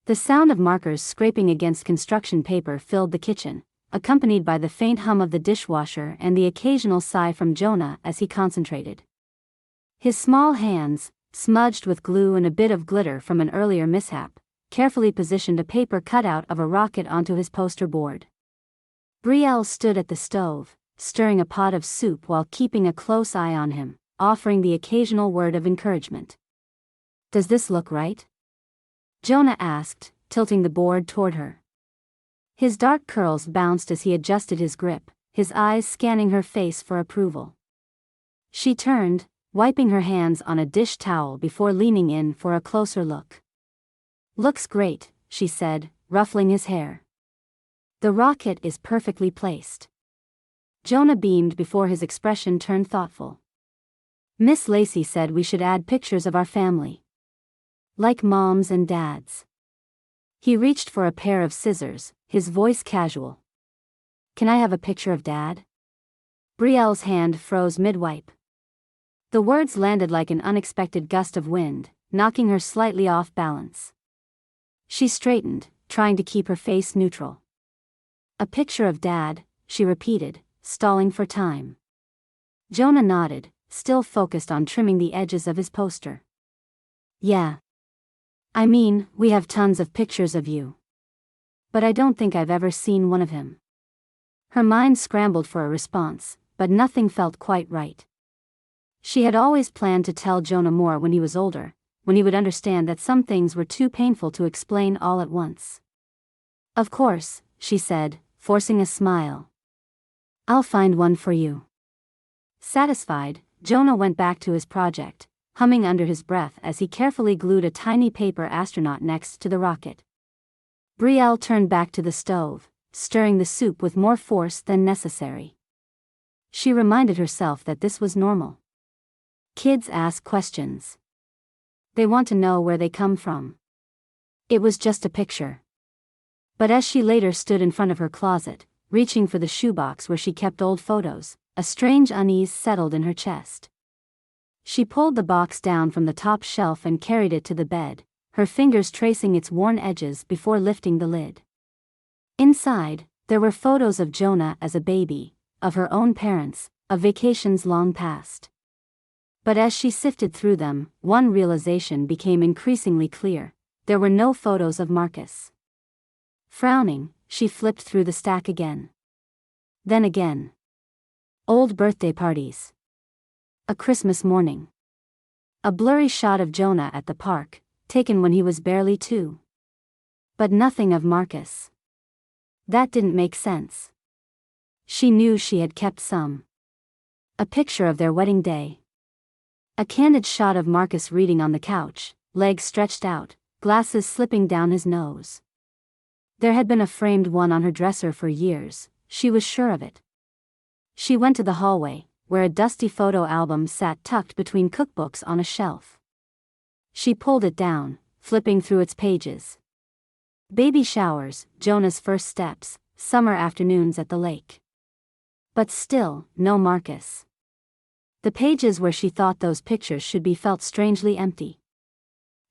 The sound of markers scraping against construction paper filled the kitchen, accompanied by the faint hum of the dishwasher and the occasional sigh from Jonah as he concentrated. His small hands, smudged with glue and a bit of glitter from an earlier mishap, carefully positioned a paper cutout of a rocket onto his poster board. Brielle stood at the stove, stirring a pot of soup while keeping a close eye on him, offering the occasional word of encouragement. "Does this look right?" Jonah asked, tilting the board toward her. His dark curls bounced as he adjusted his grip, his eyes scanning her face for approval. She turned, wiping her hands on a dish towel before leaning in for a closer look. "Looks great," she said, ruffling his hair. "The rocket is perfectly placed." Jonah beamed before his expression turned thoughtful. "Miss Lacey said we should add pictures of our family. Like moms and dads." He reached for a pair of scissors, his voice casual. "Can I have a picture of Dad?" Brielle's hand froze mid-wipe. The words landed like an unexpected gust of wind, knocking her slightly off balance. She straightened, trying to keep her face neutral. "A picture of Dad," she repeated, stalling for time. Jonah nodded, still focused on trimming the edges of his poster. "Yeah. I mean, we have tons of pictures of you. But I don't think I've ever seen one of him." Her mind scrambled for a response, but nothing felt quite right. She had always planned to tell Jonah more when he was older, when he would understand that some things were too painful to explain all at once. "Of course," she said, forcing a smile. "I'll find one for you." Satisfied, Jonah went back to his project, humming under his breath as he carefully glued a tiny paper astronaut next to the rocket. Brielle turned back to the stove, stirring the soup with more force than necessary. She reminded herself that this was normal. Kids ask questions. They want to know where they come from. It was just a picture. But as she later stood in front of her closet, reaching for the shoebox where she kept old photos, a strange unease settled in her chest. She pulled the box down from the top shelf and carried it to the bed, her fingers tracing its worn edges before lifting the lid. Inside, there were photos of Jonah as a baby, of her own parents, of vacations long past. But as she sifted through them, one realization became increasingly clear: there were no photos of Marcus. Frowning, she flipped through the stack again. Then again. Old birthday parties. A Christmas morning. A blurry shot of Jonah at the park, taken when he was barely 2. But nothing of Marcus. That didn't make sense. She knew she had kept some. A picture of their wedding day. A candid shot of Marcus reading on the couch, legs stretched out, glasses slipping down his nose. There had been a framed one on her dresser for years, she was sure of it. She went to the hallway, where a dusty photo album sat tucked between cookbooks on a shelf. She pulled it down, flipping through its pages. Baby showers, Jonah's first steps, summer afternoons at the lake. But still, no Marcus. The pages where she thought those pictures should be felt strangely empty.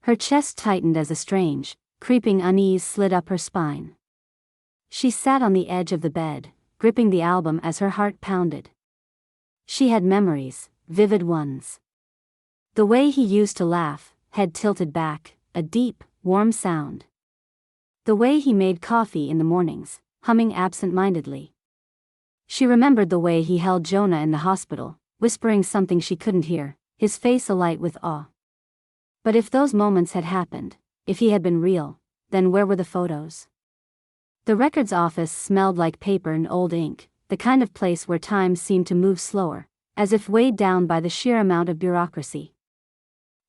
Her chest tightened as a strange, creeping unease slid up her spine. She sat on the edge of the bed, gripping the album as her heart pounded. She had memories, vivid ones. The way he used to laugh, head tilted back, a deep, warm sound. The way he made coffee in the mornings, humming absent-mindedly. She remembered the way he held Jonah in the hospital, whispering something she couldn't hear, his face alight with awe. But if those moments had happened, if he had been real, then where were the photos? The records office smelled like paper and old ink, the kind of place where time seemed to move slower, as if weighed down by the sheer amount of bureaucracy.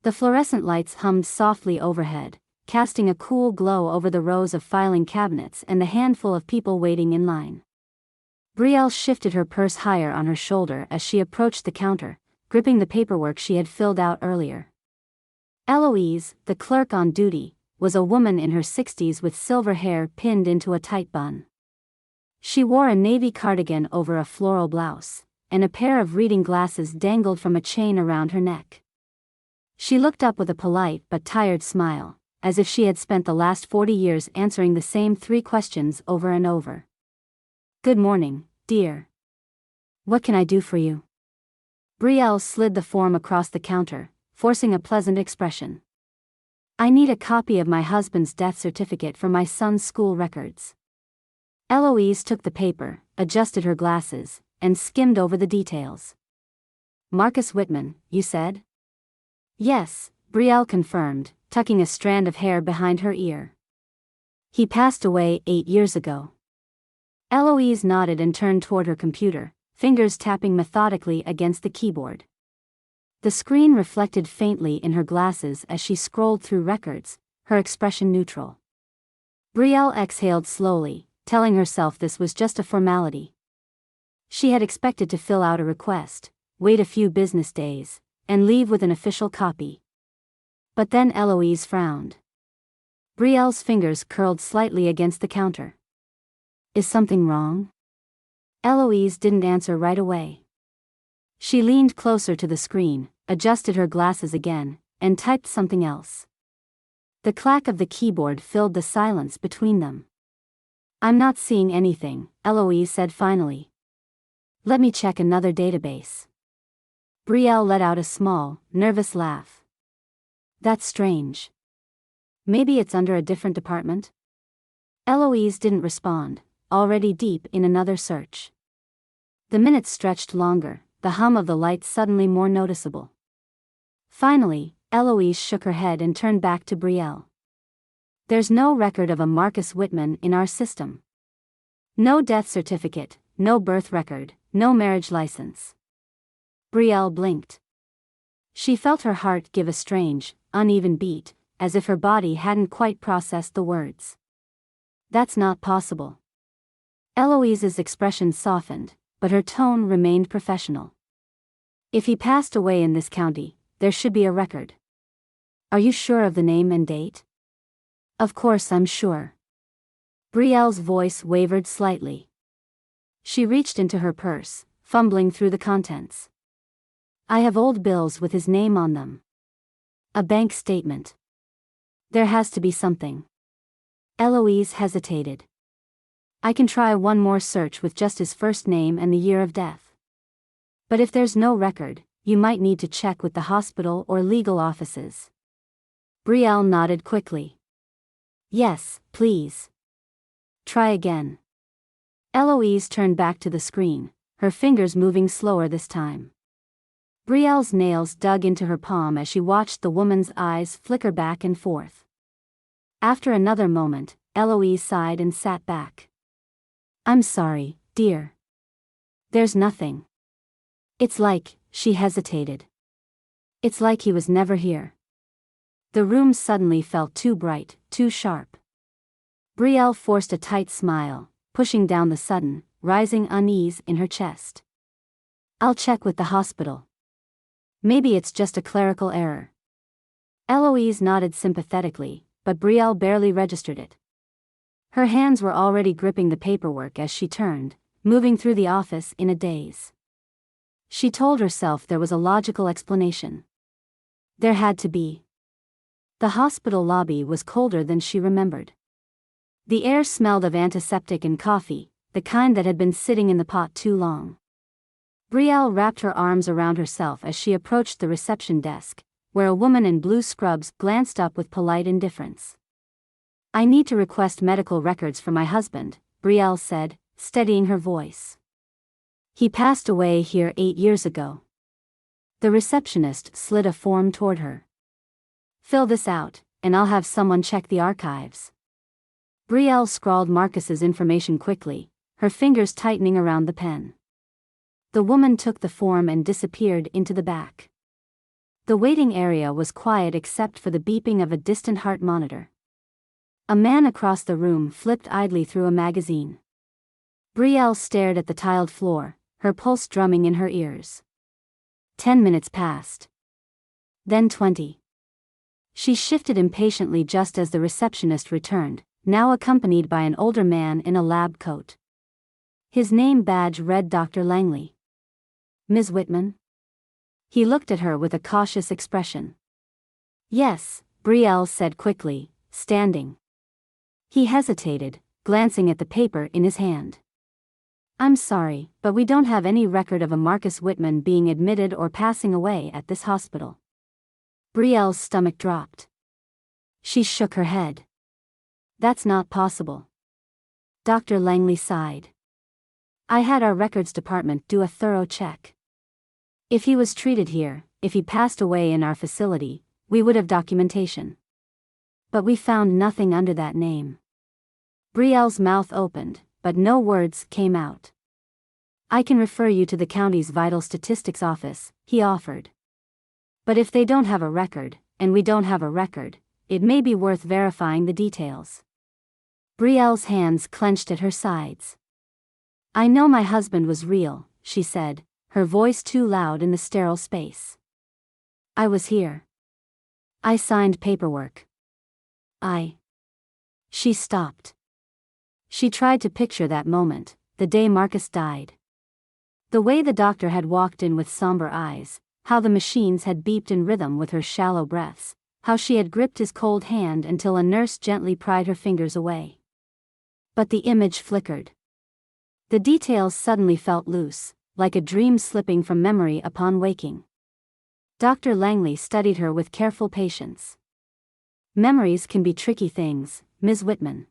The fluorescent lights hummed softly overhead, casting a cool glow over the rows of filing cabinets and the handful of people waiting in line. Brielle shifted her purse higher on her shoulder as she approached the counter, gripping the paperwork she had filled out earlier. Eloise, the clerk on duty, was a woman in her 60s with silver hair pinned into a tight bun. She wore a navy cardigan over a floral blouse, and a pair of reading glasses dangled from a chain around her neck. She looked up with a polite but tired smile, as if she had spent the last 40 years answering the same 3 questions over and over. "Good morning, dear. What can I do for you?" Brielle slid the form across the counter, forcing a pleasant expression. "I need a copy of my husband's death certificate for my son's school records." Eloise took the paper, adjusted her glasses, and skimmed over the details. "Marcus Whitman, you said?" "Yes," Brielle confirmed, tucking a strand of hair behind her ear. "He passed away 8 years ago." Eloise nodded and turned toward her computer, fingers tapping methodically against the keyboard. The screen reflected faintly in her glasses as she scrolled through records, her expression neutral. Brielle exhaled slowly, telling herself this was just a formality. She had expected to fill out a request, wait a few business days, and leave with an official copy. But then Eloise frowned. Brielle's fingers curled slightly against the counter. "Is something wrong?" Eloise didn't answer right away. She leaned closer to the screen, adjusted her glasses again, and typed something else. The clack of the keyboard filled the silence between them. "I'm not seeing anything," Eloise said finally. "Let me check another database." Brielle let out a small, nervous laugh. "That's strange. Maybe it's under a different department?" Eloise didn't respond, already deep in another search. The minutes stretched longer, the hum of the lights suddenly more noticeable. Finally, Eloise shook her head and turned back to Brielle. "There's no record of a Marcus Whitman in our system. No death certificate, no birth record, no marriage license." Brielle blinked. She felt her heart give a strange, uneven beat, as if her body hadn't quite processed the words. "That's not possible." Eloise's expression softened, but her tone remained professional. "If he passed away in this county, there should be a record. Are you sure of the name and date?" "Of course I'm sure." Brielle's voice wavered slightly. She reached into her purse, fumbling through the contents. "I have old bills with his name on them. A bank statement. There has to be something." Eloise hesitated. "I can try one more search with just his first name and the year of death. But if there's no record, you might need to check with the hospital or legal offices." Brielle nodded quickly. "Yes, please. Try again." Eloise turned back to the screen, her fingers moving slower this time. Brielle's nails dug into her palm as she watched the woman's eyes flicker back and forth. After another moment, Eloise sighed and sat back. "I'm sorry, dear. There's nothing. It's like," she hesitated. "It's like he was never here." The room suddenly felt too bright, too sharp. Brielle forced a tight smile, pushing down the sudden, rising unease in her chest. "I'll check with the hospital. Maybe it's just a clerical error." Eloise nodded sympathetically, but Brielle barely registered it. Her hands were already gripping the paperwork as she turned, moving through the office in a daze. She told herself there was a logical explanation. There had to be. The hospital lobby was colder than she remembered. The air smelled of antiseptic and coffee, the kind that had been sitting in the pot too long. Brielle wrapped her arms around herself as she approached the reception desk, where a woman in blue scrubs glanced up with polite indifference. "I need to request medical records for my husband," Brielle said, steadying her voice. "He passed away here 8 years ago." The receptionist slid a form toward her. "Fill this out, and I'll have someone check the archives." Brielle scrawled Marcus's information quickly, her fingers tightening around the pen. The woman took the form and disappeared into the back. The waiting area was quiet except for the beeping of a distant heart monitor. A man across the room flipped idly through a magazine. Brielle stared at the tiled floor, her pulse drumming in her ears. 10 minutes passed. Then 20. She shifted impatiently just as the receptionist returned, now accompanied by an older man in a lab coat. His name badge read Dr. Langley. "Ms. Whitman?" He looked at her with a cautious expression. "Yes," Brielle said quickly, standing. He hesitated, glancing at the paper in his hand. I'm sorry, but we don't have any record of a Marcus Whitman being admitted or passing away at this hospital. Brielle's stomach dropped. She shook her head. That's not possible. Dr. Langley sighed. I had our records department do a thorough check. If he was treated here, if he passed away in our facility, we would have documentation. But we found nothing under that name. Brielle's mouth opened, but no words came out. I can refer you to the county's vital statistics office, he offered. But if they don't have a record, and we don't have a record, it may be worth verifying the details. Brielle's hands clenched at her sides. I know my husband was real, she said, her voice too loud in the sterile space. I was here. I signed paperwork. She stopped. She tried to picture that moment, the day Marcus died. The way the doctor had walked in with somber eyes, how the machines had beeped in rhythm with her shallow breaths, how she had gripped his cold hand until a nurse gently pried her fingers away. But the image flickered. The details suddenly felt loose, like a dream slipping from memory upon waking. Dr. Langley studied her with careful patience. Memories can be tricky things, Ms. Whitman.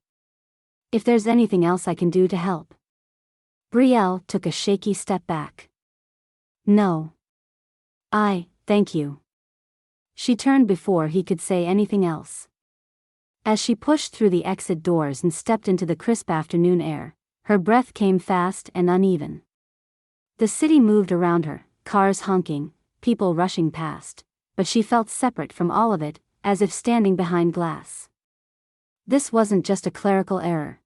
If there's anything else I can do to help. Brielle took a shaky step back. No. Thank you. She turned before he could say anything else. As she pushed through the exit doors and stepped into the crisp afternoon air, her breath came fast and uneven. The city moved around her, cars honking, people rushing past, but she felt separate from all of it, as if standing behind glass. This wasn't just a clerical error.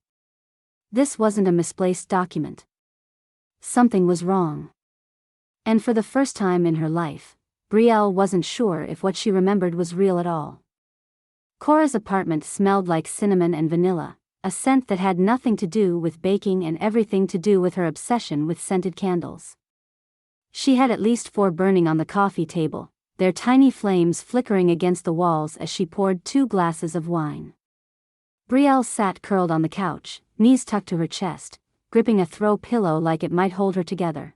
This wasn't a misplaced document. Something was wrong. And for the first time in her life, Brielle wasn't sure if what she remembered was real at all. Cora's apartment smelled like cinnamon and vanilla, a scent that had nothing to do with baking and everything to do with her obsession with scented candles. She had at least 4 burning on the coffee table, their tiny flames flickering against the walls as she poured 2 glasses of wine. Brielle sat curled on the couch, knees tucked to her chest, gripping a throw pillow like it might hold her together.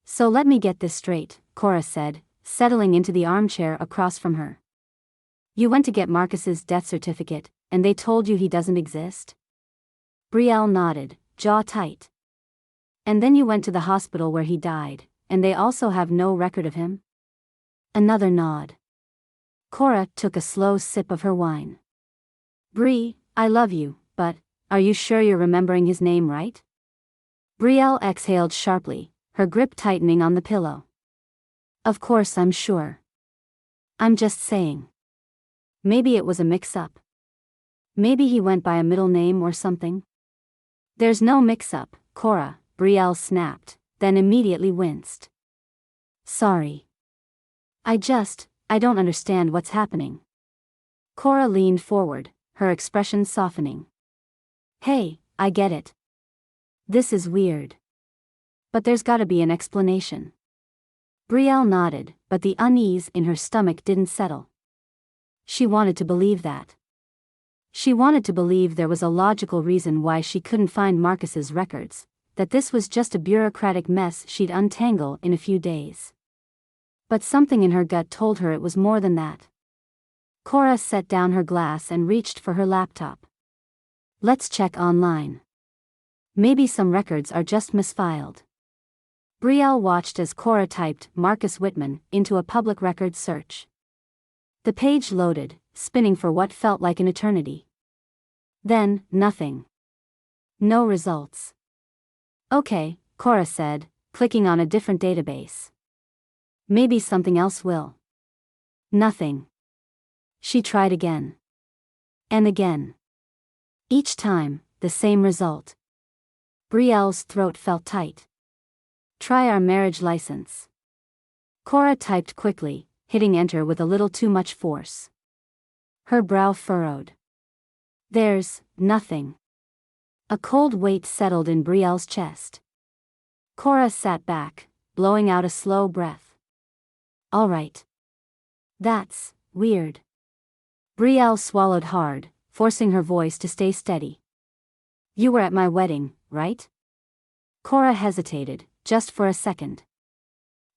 So let me get this straight, Cora said, settling into the armchair across from her. You went to get Marcus's death certificate, and they told you he doesn't exist? Brielle nodded, jaw tight. And then you went to the hospital where he died, and they also have no record of him? Another nod. Cora took a slow sip of her wine. Brie, I love you, but, are you sure you're remembering his name right? Brielle exhaled sharply, her grip tightening on the pillow. Of course I'm sure. I'm just saying. Maybe it was a mix-up. Maybe he went by a middle name or something? There's no mix-up, Cora, Brielle snapped, then immediately winced. Sorry. I don't understand what's happening. Cora leaned forward, her expression softening. Hey, I get it. This is weird. But there's gotta be an explanation. Brielle nodded, but the unease in her stomach didn't settle. She wanted to believe that. She wanted to believe there was a logical reason why she couldn't find Marcus's records, that this was just a bureaucratic mess she'd untangle in a few days. But something in her gut told her it was more than that. Cora set down her glass and reached for her laptop. Let's check online. Maybe some records are just misfiled. Brielle watched as Cora typed Marcus Whitman into a public records search. The page loaded, spinning for what felt like an eternity. Then, nothing. No results. Okay, Cora said, clicking on a different database. Maybe something else will. Nothing. She tried again. And again. Each time, the same result. Brielle's throat felt tight. Try our marriage license. Cora typed quickly, hitting enter with a little too much force. Her brow furrowed. There's nothing. A cold weight settled in Brielle's chest. Cora sat back, blowing out a slow breath. All right. That's weird. Brielle swallowed hard, forcing her voice to stay steady. You were at my wedding, right? Cora hesitated, just for a second.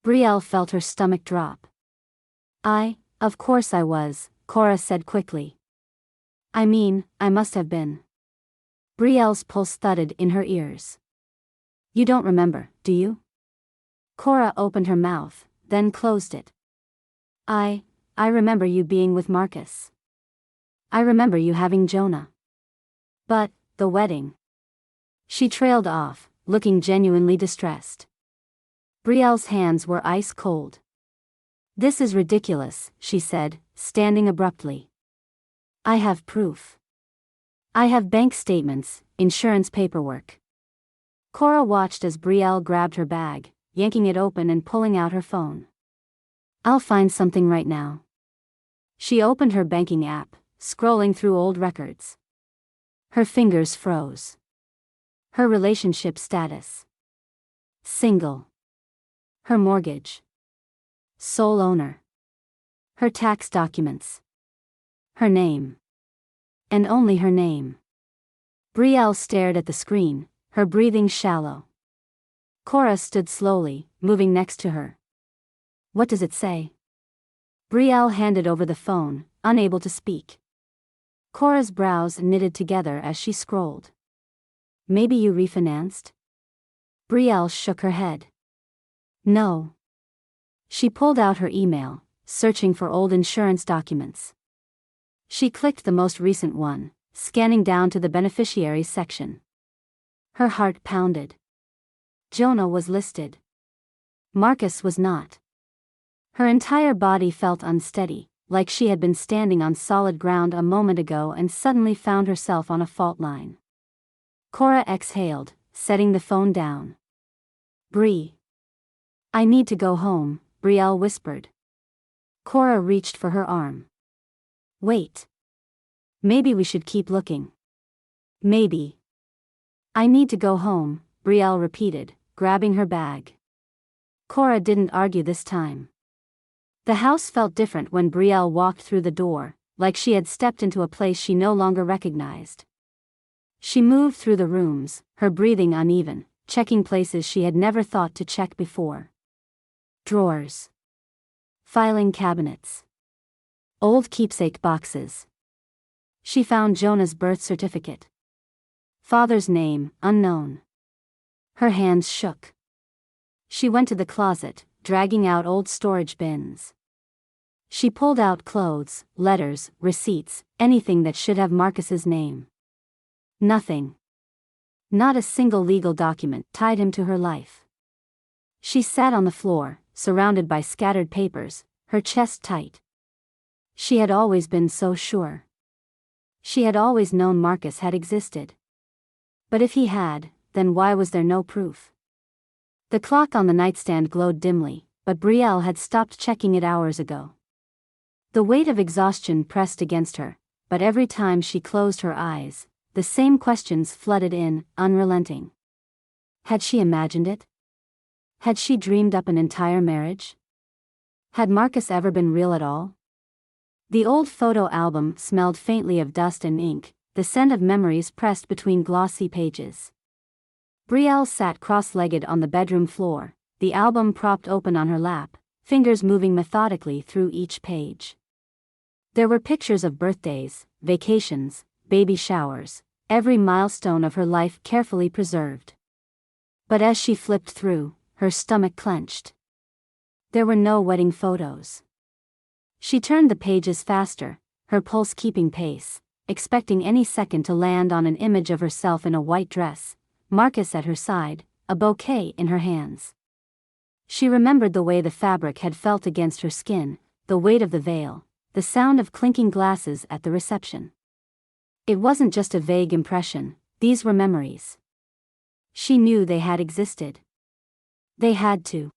Brielle felt her stomach drop. Of course I was, Cora said quickly. I mean, I must have been. Brielle's pulse thudded in her ears. You don't remember, do you? Cora opened her mouth, then closed it. I remember you being with Marcus. I remember you having Jonah. But, the wedding. She trailed off, looking genuinely distressed. Brielle's hands were ice cold. This is ridiculous, she said, standing abruptly. I have proof. I have bank statements, insurance paperwork. Cora watched as Brielle grabbed her bag, yanking it open and pulling out her phone. I'll find something right now. She opened her banking app, scrolling through old records. Her fingers froze. Her relationship status. Single. Her mortgage. Sole owner. Her tax documents. Her name. And only her name. Brielle stared at the screen, her breathing shallow. Cora stood slowly, moving next to her. What does it say? Brielle handed over the phone, unable to speak. Cora's brows knitted together as she scrolled. Maybe you refinanced? Brielle shook her head. No. She pulled out her email, searching for old insurance documents. She clicked the most recent one, scanning down to the beneficiaries section. Her heart pounded. Jonah was listed. Marcus was not. Her entire body felt unsteady, like she had been standing on solid ground a moment ago and suddenly found herself on a fault line. Cora exhaled, setting the phone down. Brie. I need to go home, Brielle whispered. Cora reached for her arm. Wait. Maybe we should keep looking. Maybe. I need to go home, Brielle repeated, grabbing her bag. Cora didn't argue this time. The house felt different when Brielle walked through the door, like she had stepped into a place she no longer recognized. She moved through the rooms, her breathing uneven, checking places she had never thought to check before. Drawers. Filing cabinets. Old keepsake boxes. She found Jonah's birth certificate. Father's name, unknown. Her hands shook. She went to the closet, dragging out old storage bins. She pulled out clothes, letters, receipts, anything that should have Marcus's name. Nothing. Not a single legal document tied him to her life. She sat on the floor, surrounded by scattered papers, her chest tight. She had always been so sure. She had always known Marcus had existed. But if he had, then why was there no proof? The clock on the nightstand glowed dimly, but Brielle had stopped checking it hours ago. The weight of exhaustion pressed against her, but every time she closed her eyes, the same questions flooded in, unrelenting. Had she imagined it? Had she dreamed up an entire marriage? Had Marcus ever been real at all? The old photo album smelled faintly of dust and ink, the scent of memories pressed between glossy pages. Brielle sat cross-legged on the bedroom floor, the album propped open on her lap, fingers moving methodically through each page. There were pictures of birthdays, vacations, baby showers, every milestone of her life carefully preserved. But as she flipped through, her stomach clenched. There were no wedding photos. She turned the pages faster, her pulse keeping pace, expecting any second to land on an image of herself in a white dress, Marcus at her side, a bouquet in her hands. She remembered the way the fabric had felt against her skin, the weight of the veil, the sound of clinking glasses at the reception. It wasn't just a vague impression, these were memories. She knew they had existed. They had to.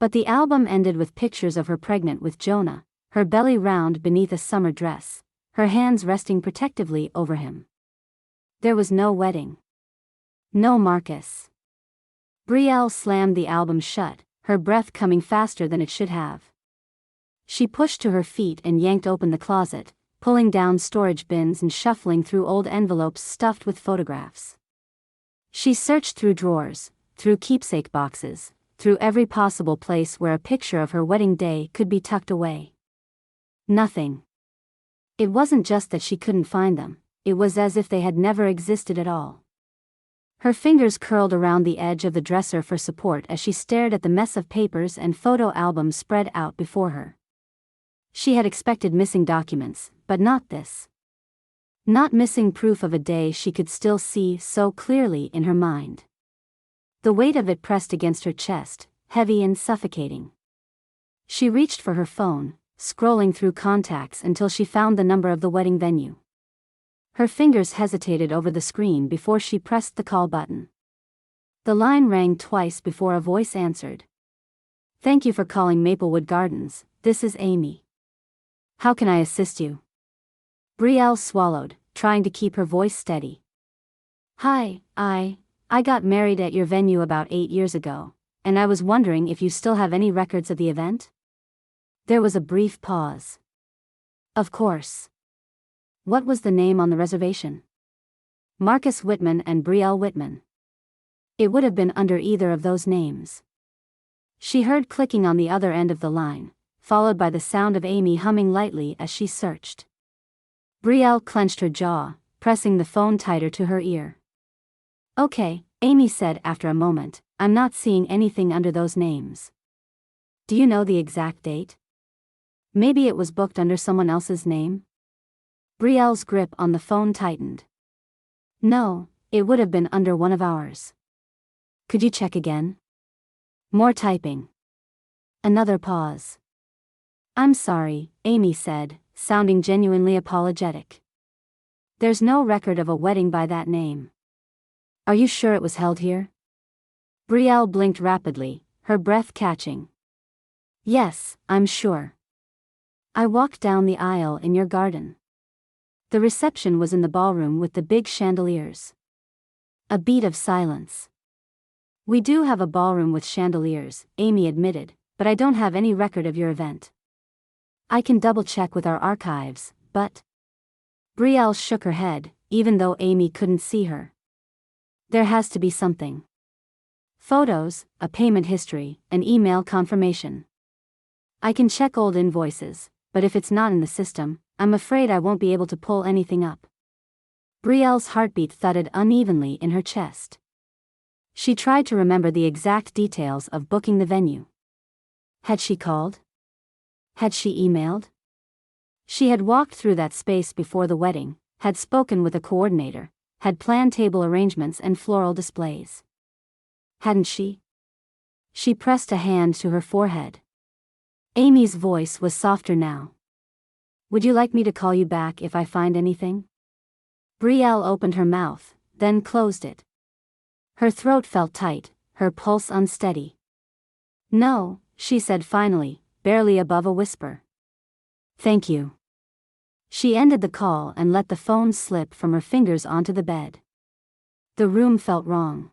But the album ended with pictures of her pregnant with Jonah, her belly round beneath a summer dress, her hands resting protectively over him. There was no wedding. No Marcus. Brielle slammed the album shut, her breath coming faster than it should have. She pushed to her feet and yanked open the closet, pulling down storage bins and shuffling through old envelopes stuffed with photographs. She searched through drawers, through keepsake boxes, through every possible place where a picture of her wedding day could be tucked away. Nothing. It wasn't just that she couldn't find them, it was as if they had never existed at all. Her fingers curled around the edge of the dresser for support as she stared at the mess of papers and photo albums spread out before her. She had expected missing documents, but not this. Not missing proof of a day she could still see so clearly in her mind. The weight of it pressed against her chest, heavy and suffocating. She reached for her phone, scrolling through contacts until she found the number of the wedding venue. Her fingers hesitated over the screen before she pressed the call button. The line rang twice before a voice answered. "Thank you for calling Maplewood Gardens, this is Amy. How can I assist you?" Brielle swallowed, trying to keep her voice steady. "Hi, I got married at your venue about 8 years ago, and I was wondering if you still have any records of the event?" There was a brief pause. "Of course. What was the name on the reservation?" "Marcus Whitman and Brielle Whitman." It would have been under either of those names. She heard clicking on the other end of the line, followed by the sound of Amy humming lightly as she searched. Brielle clenched her jaw, pressing the phone tighter to her ear. "Okay," Amy said after a moment, "I'm not seeing anything under those names. Do you know the exact date? Maybe it was booked under someone else's name?" Brielle's grip on the phone tightened. "No, it would have been under one of ours." "Could you check again?" More typing. Another pause. "I'm sorry," Amy said, sounding genuinely apologetic. "There's no record of a wedding by that name." "Are you sure it was held here?" Brielle blinked rapidly, her breath catching. "Yes, I'm sure. I walked down the aisle in your garden." The reception was in the ballroom with the big chandeliers. A beat of silence. "We do have a ballroom with chandeliers," Amy admitted, "but I don't have any record of your event. I can double-check with our archives, but..." Brielle shook her head, even though Amy couldn't see her. "There has to be something. Photos, a payment history, an email confirmation. I can check old invoices, but if it's not in the system, I'm afraid I won't be able to pull anything up." Brielle's heartbeat thudded unevenly in her chest. She tried to remember the exact details of booking the venue. Had she called? Had she emailed? She had walked through that space before the wedding, had spoken with a coordinator, had planned table arrangements and floral displays. Hadn't she? She pressed a hand to her forehead. Amy's voice was softer now. "Would you like me to call you back if I find anything?" Brielle opened her mouth, then closed it. Her throat felt tight, her pulse unsteady. "No," she said finally, barely above a whisper. "Thank you." She ended the call and let the phone slip from her fingers onto the bed. The room felt wrong.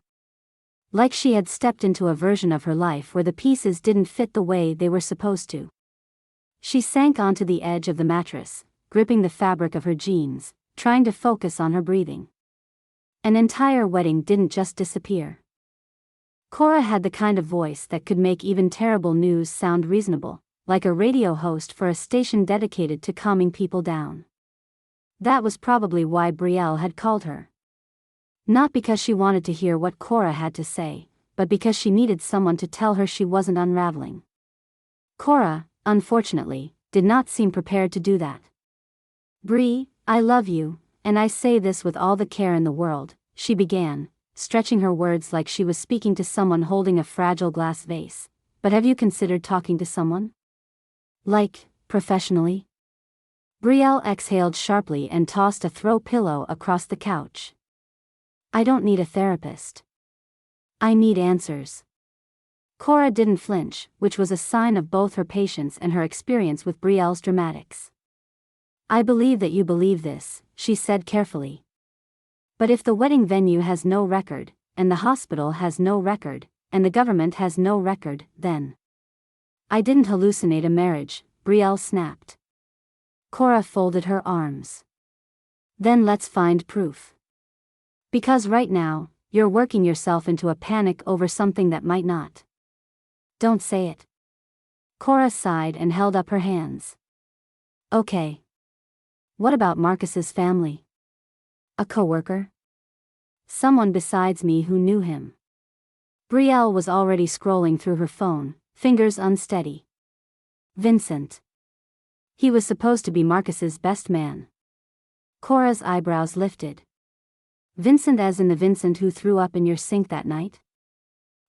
Like she had stepped into a version of her life where the pieces didn't fit the way they were supposed to. She sank onto the edge of the mattress, gripping the fabric of her jeans, trying to focus on her breathing. An entire wedding didn't just disappear. Cora had the kind of voice that could make even terrible news sound reasonable, like a radio host for a station dedicated to calming people down. That was probably why Brielle had called her. Not because she wanted to hear what Cora had to say, but because she needed someone to tell her she wasn't unraveling. Cora, unfortunately, did not seem prepared to do that. "Brie, I love you, and I say this with all the care in the world," she began, stretching her words like she was speaking to someone holding a fragile glass vase. "But have you considered talking to someone? Like, professionally?" Brielle exhaled sharply and tossed a throw pillow across the couch. "I don't need a therapist. I need answers." Cora didn't flinch, which was a sign of both her patience and her experience with Brielle's dramatics. "I believe that you believe this," she said carefully. "But if the wedding venue has no record, and the hospital has no record, and the government has no record, then..." "I didn't hallucinate a marriage," Brielle snapped. Cora folded her arms. Then let's find proof. Because right now, you're working yourself into a panic over something that might not. Don't say it. Cora sighed and held up her hands. Okay. What about Marcus's family? A coworker? Someone besides me who knew him. Brielle was already scrolling through her phone, fingers unsteady. Vincent. He was supposed to be Marcus's best man. Cora's eyebrows lifted. Vincent as in the Vincent who threw up in your sink that night?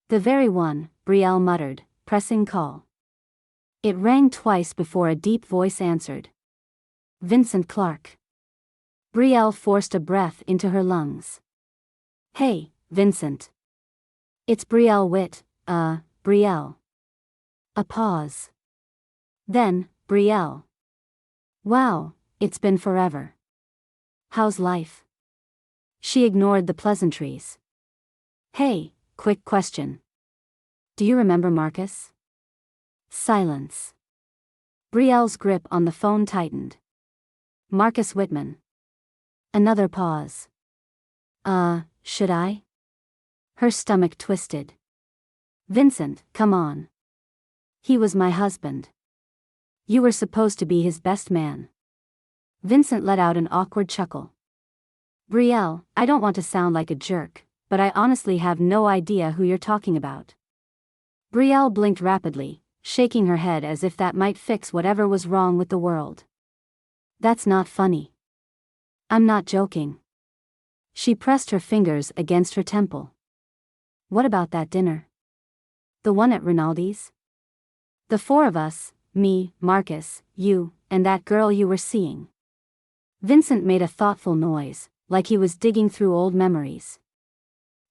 The very one, Brielle muttered, pressing call. It rang twice before a deep voice answered. Vincent Clark. Brielle forced a breath into her lungs. Hey, Vincent. It's Brielle Witt, Brielle. A pause. Then, Brielle. Wow, it's been forever. How's life? She ignored the pleasantries. Hey, quick question. Do you remember Marcus? Silence. Brielle's grip on the phone tightened. Marcus Whitman. Another pause. Should I? Her stomach twisted. Vincent, come on. He was my husband. You were supposed to be his best man. Vincent let out an awkward chuckle. Brielle, I don't want to sound like a jerk, but I honestly have no idea who you're talking about. Brielle blinked rapidly, shaking her head as if that might fix whatever was wrong with the world. That's not funny. I'm not joking. She pressed her fingers against her temple. What about that dinner? The one at Rinaldi's? The four of us, me, Marcus, you, and that girl you were seeing. Vincent made a thoughtful noise, like he was digging through old memories.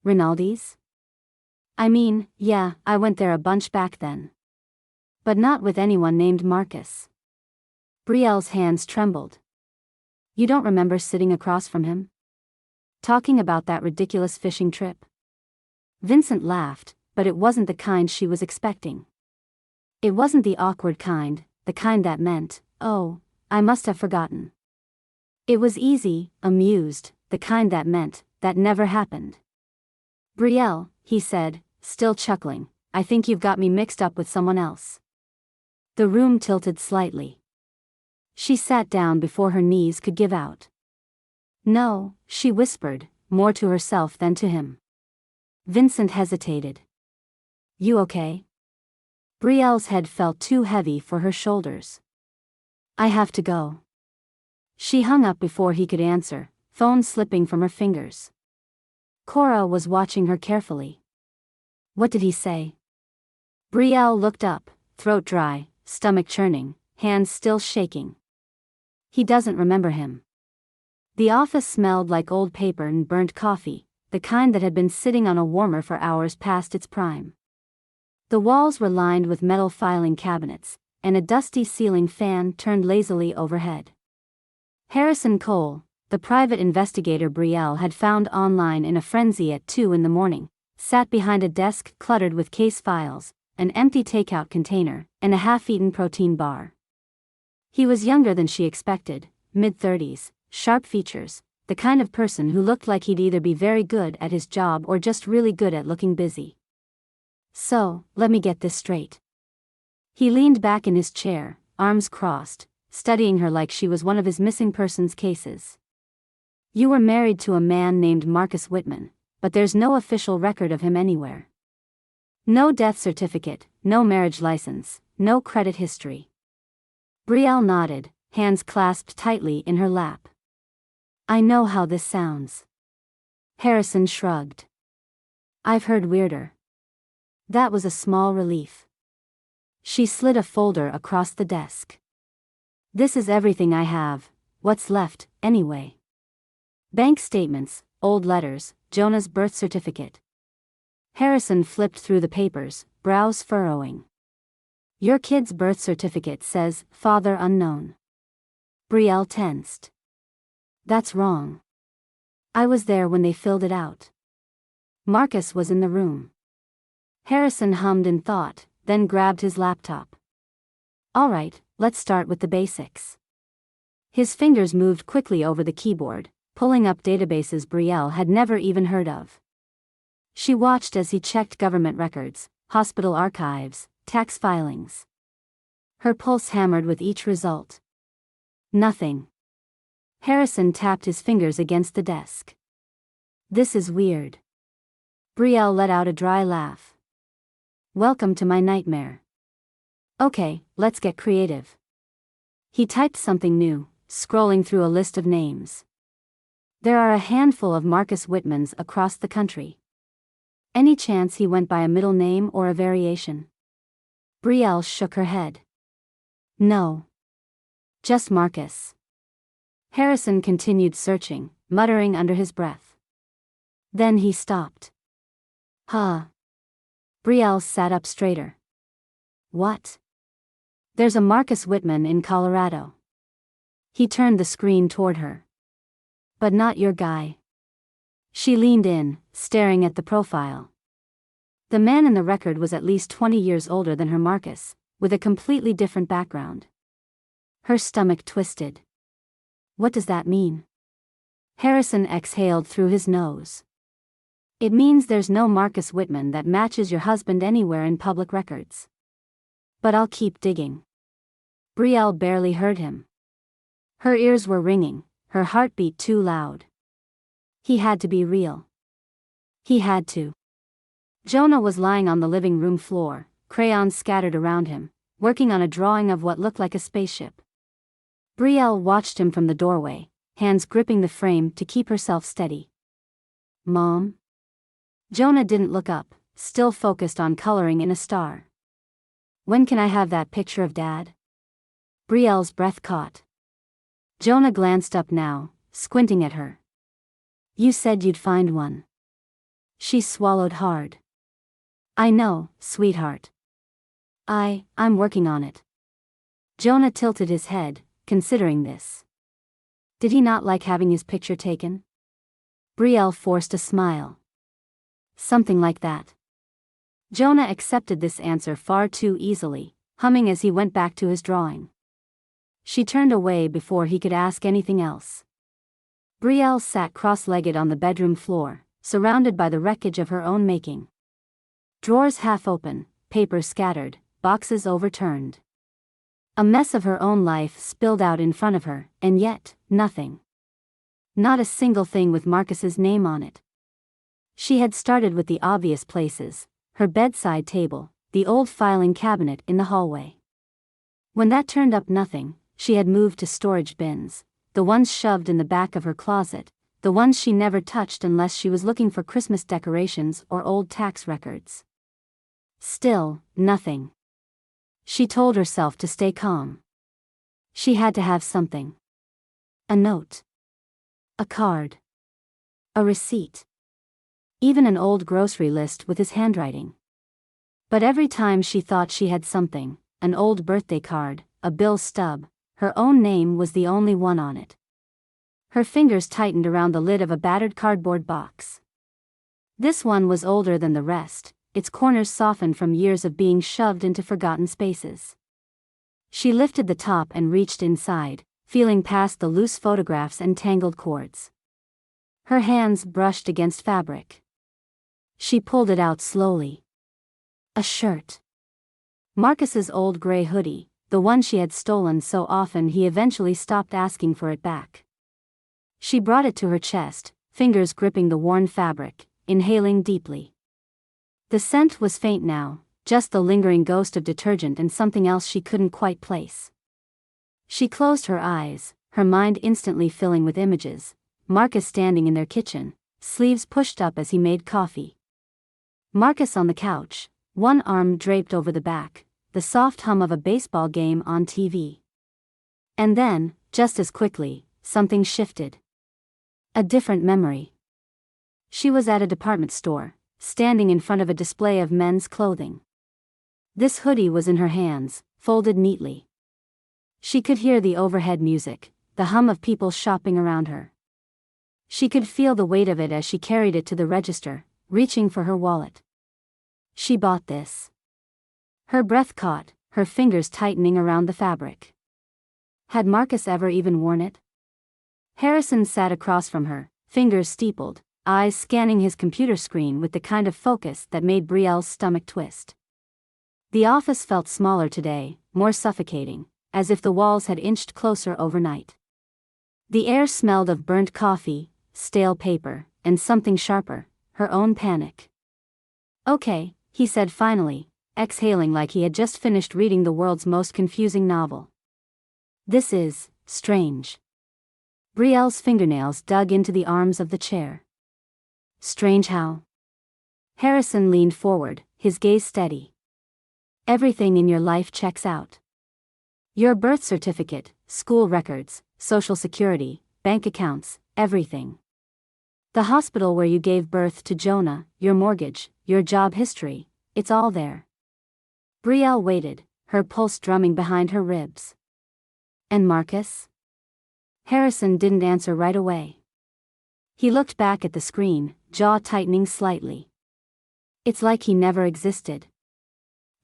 Rinaldi's? I mean, yeah, I went there a bunch back then. But not with anyone named Marcus. Brielle's hands trembled. You don't remember sitting across from him? Talking about that ridiculous fishing trip? Vincent laughed, but it wasn't the kind she was expecting. It wasn't the awkward kind, the kind that meant, oh, I must have forgotten. It was easy, amused, the kind that meant, that never happened. Brielle, he said, still chuckling, I think you've got me mixed up with someone else. The room tilted slightly. She sat down before her knees could give out. No, she whispered, more to herself than to him. Vincent hesitated. You okay? Brielle's head felt too heavy for her shoulders. I have to go. She hung up before he could answer, phone slipping from her fingers. Cora was watching her carefully. What did he say? Brielle looked up, throat dry, stomach churning, hands still shaking. He doesn't remember him. The office smelled like old paper and burnt coffee, the kind that had been sitting on a warmer for hours past its prime. The walls were lined with metal filing cabinets, and a dusty ceiling fan turned lazily overhead. Harrison Cole, the private investigator Brielle had found online in a frenzy at 2 a.m, sat behind a desk cluttered with case files, an empty takeout container, and a half-eaten protein bar. He was younger than she expected, mid-30s, sharp features, the kind of person who looked like he'd either be very good at his job or just really good at looking busy. So, let me get this straight. He leaned back in his chair, arms crossed, studying her like she was one of his missing persons cases. You were married to a man named Marcus Whitman, but there's no official record of him anywhere. No death certificate, no marriage license, no credit history. Brielle nodded, hands clasped tightly in her lap. I know how this sounds. Harrison shrugged. I've heard weirder. That was a small relief. She slid a folder across the desk. This is everything I have, what's left, anyway. Bank statements, old letters, Jonah's birth certificate. Harrison flipped through the papers, brows furrowing. Your kid's birth certificate says, father unknown. Brielle tensed. That's wrong. I was there when they filled it out. Marcus was in the room. Harrison hummed in thought, then grabbed his laptop. All right, let's start with the basics. His fingers moved quickly over the keyboard, pulling up databases Brielle had never even heard of. She watched as he checked government records, hospital archives, tax filings. Her pulse hammered with each result. Nothing. Harrison tapped his fingers against the desk. This is weird. Brielle let out a dry laugh. Welcome to my nightmare. Okay, let's get creative. He typed something new, scrolling through a list of names. There are a handful of Marcus Whitmans across the country. Any chance he went by a middle name or a variation? Brielle shook her head. No. Just Marcus. Harrison continued searching, muttering under his breath. Then he stopped. Huh. Brielle sat up straighter. What? There's a Marcus Whitman in Colorado. He turned the screen toward her. But not your guy. She leaned in, staring at the profile. The man in the record was at least 20 years older than her Marcus, with a completely different background. Her stomach twisted. What does that mean? Harrison exhaled through his nose. It means there's no Marcus Whitman that matches your husband anywhere in public records. But I'll keep digging. Brielle barely heard him. Her ears were ringing, her heart beat too loud. He had to be real. He had to. Jonah was lying on the living room floor, crayons scattered around him, working on a drawing of what looked like a spaceship. Brielle watched him from the doorway, hands gripping the frame to keep herself steady. Mom? Jonah didn't look up, still focused on coloring in a star. When can I have that picture of Dad? Brielle's breath caught. Jonah glanced up now, squinting at her. You said you'd find one. She swallowed hard. I know, sweetheart. I'm working on it. Jonah tilted his head, considering this. Did he not like having his picture taken? Brielle forced a smile. Something like that. Jonah accepted this answer far too easily, humming as he went back to his drawing. She turned away before he could ask anything else. Brielle sat cross-legged on the bedroom floor, surrounded by the wreckage of her own making. Drawers half open, papers scattered, boxes overturned. A mess of her own life spilled out in front of her, and yet, nothing. Not a single thing with Marcus's name on it. She had started with the obvious places, her bedside table, the old filing cabinet in the hallway. When that turned up nothing, she had moved to storage bins, the ones shoved in the back of her closet, the ones she never touched unless she was looking for Christmas decorations or old tax records. Still, nothing. She told herself to stay calm. She had to have something. A note. A card. A receipt. Even an old grocery list with his handwriting. But every time she thought she had something, an old birthday card, a bill stub, her own name was the only one on it. Her fingers tightened around the lid of a battered cardboard box. This one was older than the rest, its corners softened from years of being shoved into forgotten spaces. She lifted the top and reached inside, feeling past the loose photographs and tangled cords. Her hands brushed against fabric. She pulled it out slowly. A shirt. Marcus's old gray hoodie, the one she had stolen so often he eventually stopped asking for it back. She brought it to her chest, fingers gripping the worn fabric, inhaling deeply. The scent was faint now, just the lingering ghost of detergent and something else she couldn't quite place. She closed her eyes, her mind instantly filling with images, Marcus standing in their kitchen, sleeves pushed up as he made coffee. Marcus on the couch, one arm draped over the back, the soft hum of a baseball game on TV. And then, just as quickly, something shifted. A different memory. She was at a department store, standing in front of a display of men's clothing. This hoodie was in her hands, folded neatly. She could hear the overhead music, the hum of people shopping around her. She could feel the weight of it as she carried it to the register, reaching for her wallet. She bought this. Her breath caught, her fingers tightening around the fabric. Had Marcus ever even worn it? Harrison sat across from her, fingers steepled, eyes scanning his computer screen with the kind of focus that made Brielle's stomach twist. The office felt smaller today, more suffocating, as if the walls had inched closer overnight. The air smelled of burnt coffee, stale paper, and something sharper, her own panic. "Okay," he said finally, exhaling like he had just finished reading the world's most confusing novel. "This is strange." Brielle's fingernails dug into the arms of the chair. "Strange how?" Harrison leaned forward, his gaze steady. "Everything in your life checks out. Your birth certificate, school records, social security, bank accounts, everything. The hospital where you gave birth to Jonah, your mortgage, your job history, it's all there." Brielle waited, her pulse drumming behind her ribs. "And Marcus?" Harrison didn't answer right away. He looked back at the screen, jaw tightening slightly. It's like he never existed.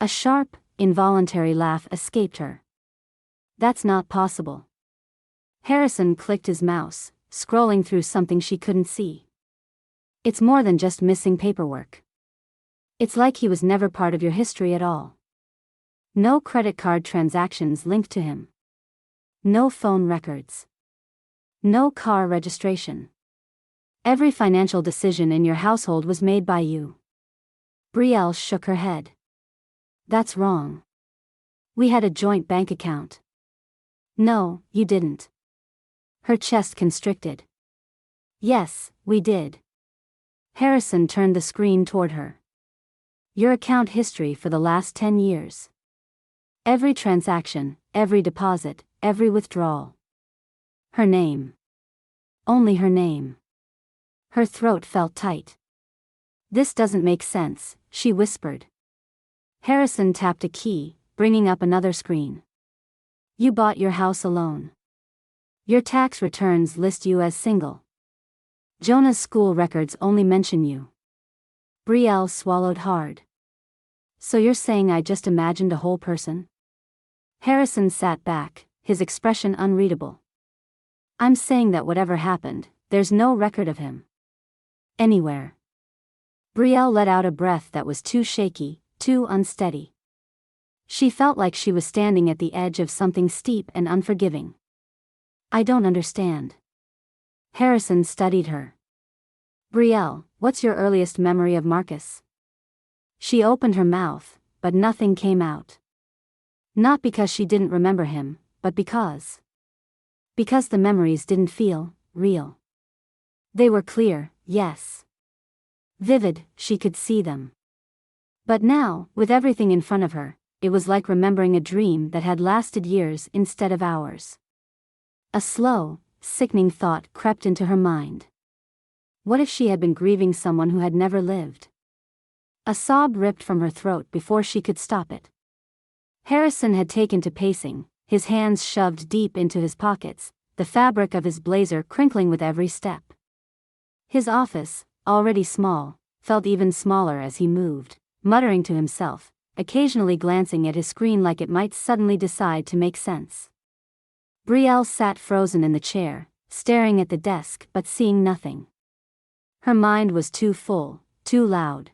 A sharp, involuntary laugh escaped her. "That's not possible." Harrison clicked his mouse, scrolling through something she couldn't see. "It's more than just missing paperwork. It's like he was never part of your history at all. No credit card transactions linked to him. No phone records. No car registration. Every financial decision in your household was made by you." Brielle shook her head. "That's wrong. We had a joint bank account." "No, you didn't." Her chest constricted. "Yes, we did." Harrison turned the screen toward her. "Your account history for the last 10 years. Every transaction, every deposit, every withdrawal. Her name. Only her name." Her throat felt tight. "This doesn't make sense," she whispered. Harrison tapped a key, bringing up another screen. "You bought your house alone. Your tax returns list you as single. Jonah's school records only mention you." Brielle swallowed hard. "So you're saying I just imagined a whole person?" Harrison sat back, his expression unreadable. "I'm saying that whatever happened, there's no record of him. Anywhere." Brielle let out a breath that was too shaky, too unsteady. She felt like she was standing at the edge of something steep and unforgiving. "I don't understand." Harrison studied her. "Brielle, what's your earliest memory of Marcus?" She opened her mouth, but nothing came out. Not because she didn't remember him, but because the memories didn't feel real. They were clear, yes. Vivid, she could see them. But now, with everything in front of her, it was like remembering a dream that had lasted years instead of hours. A slow, sickening thought crept into her mind. What if she had been grieving someone who had never lived? A sob ripped from her throat before she could stop it. Harrison had taken to pacing, his hands shoved deep into his pockets, the fabric of his blazer crinkling with every step. His office, already small, felt even smaller as he moved, muttering to himself, occasionally glancing at his screen like it might suddenly decide to make sense. Brielle sat frozen in the chair, staring at the desk but seeing nothing. Her mind was too full, too loud.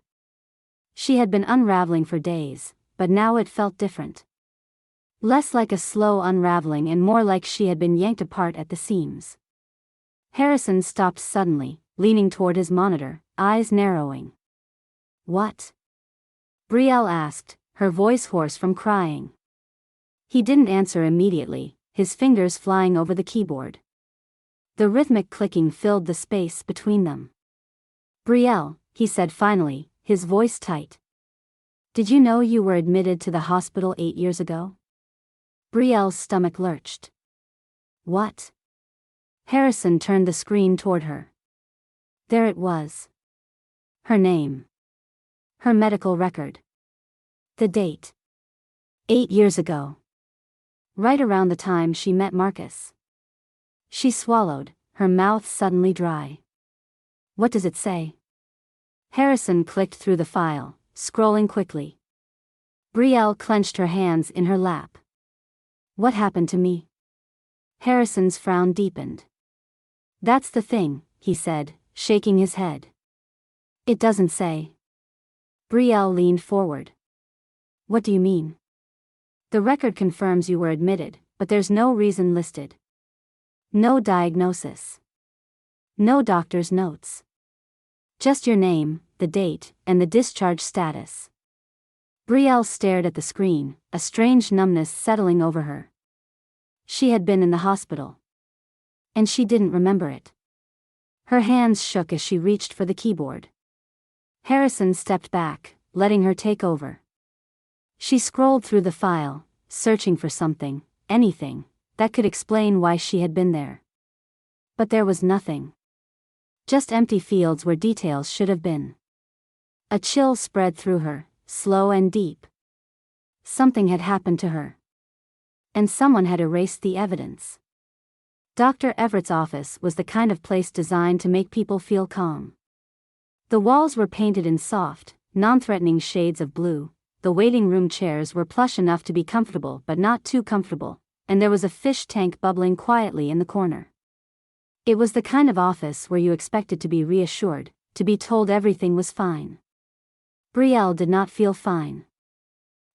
She had been unraveling for days, but now it felt different. Less like a slow unraveling and more like she had been yanked apart at the seams. Harrison stopped suddenly, leaning toward his monitor, eyes narrowing. "What?" Brielle asked, her voice hoarse from crying. He didn't answer immediately, his fingers flying over the keyboard. The rhythmic clicking filled the space between them. "Brielle," he said finally, his voice tight. "Did you know you were admitted to the hospital 8 years ago?" Brielle's stomach lurched. "What?" Harrison turned the screen toward her. There it was. Her name. Her medical record. The date. 8 years ago. Right around the time she met Marcus. She swallowed, her mouth suddenly dry. "What does it say?" Harrison clicked through the file, scrolling quickly. Brielle clenched her hands in her lap. "What happened to me?" Harrison's frown deepened. That's the thing, he said, shaking his head. It doesn't say. Brielle leaned forward. What do you mean? The record confirms you were admitted, but there's no reason listed. No diagnosis. No doctor's notes. Just your name, the date, and the discharge status. Brielle stared at the screen, a strange numbness settling over her. She had been in the hospital. And she didn't remember it. Her hands shook as she reached for the keyboard. Harrison stepped back, letting her take over. She scrolled through the file, searching for something, anything, that could explain why she had been there. But there was nothing. Just empty fields where details should have been. A chill spread through her, slow and deep. Something had happened to her. And someone had erased the evidence. Dr. Everett's office was the kind of place designed to make people feel calm. The walls were painted in soft, non-threatening shades of blue, the waiting room chairs were plush enough to be comfortable but not too comfortable, and there was a fish tank bubbling quietly in the corner. It was the kind of office where you expected to be reassured, to be told everything was fine. Brielle did not feel fine.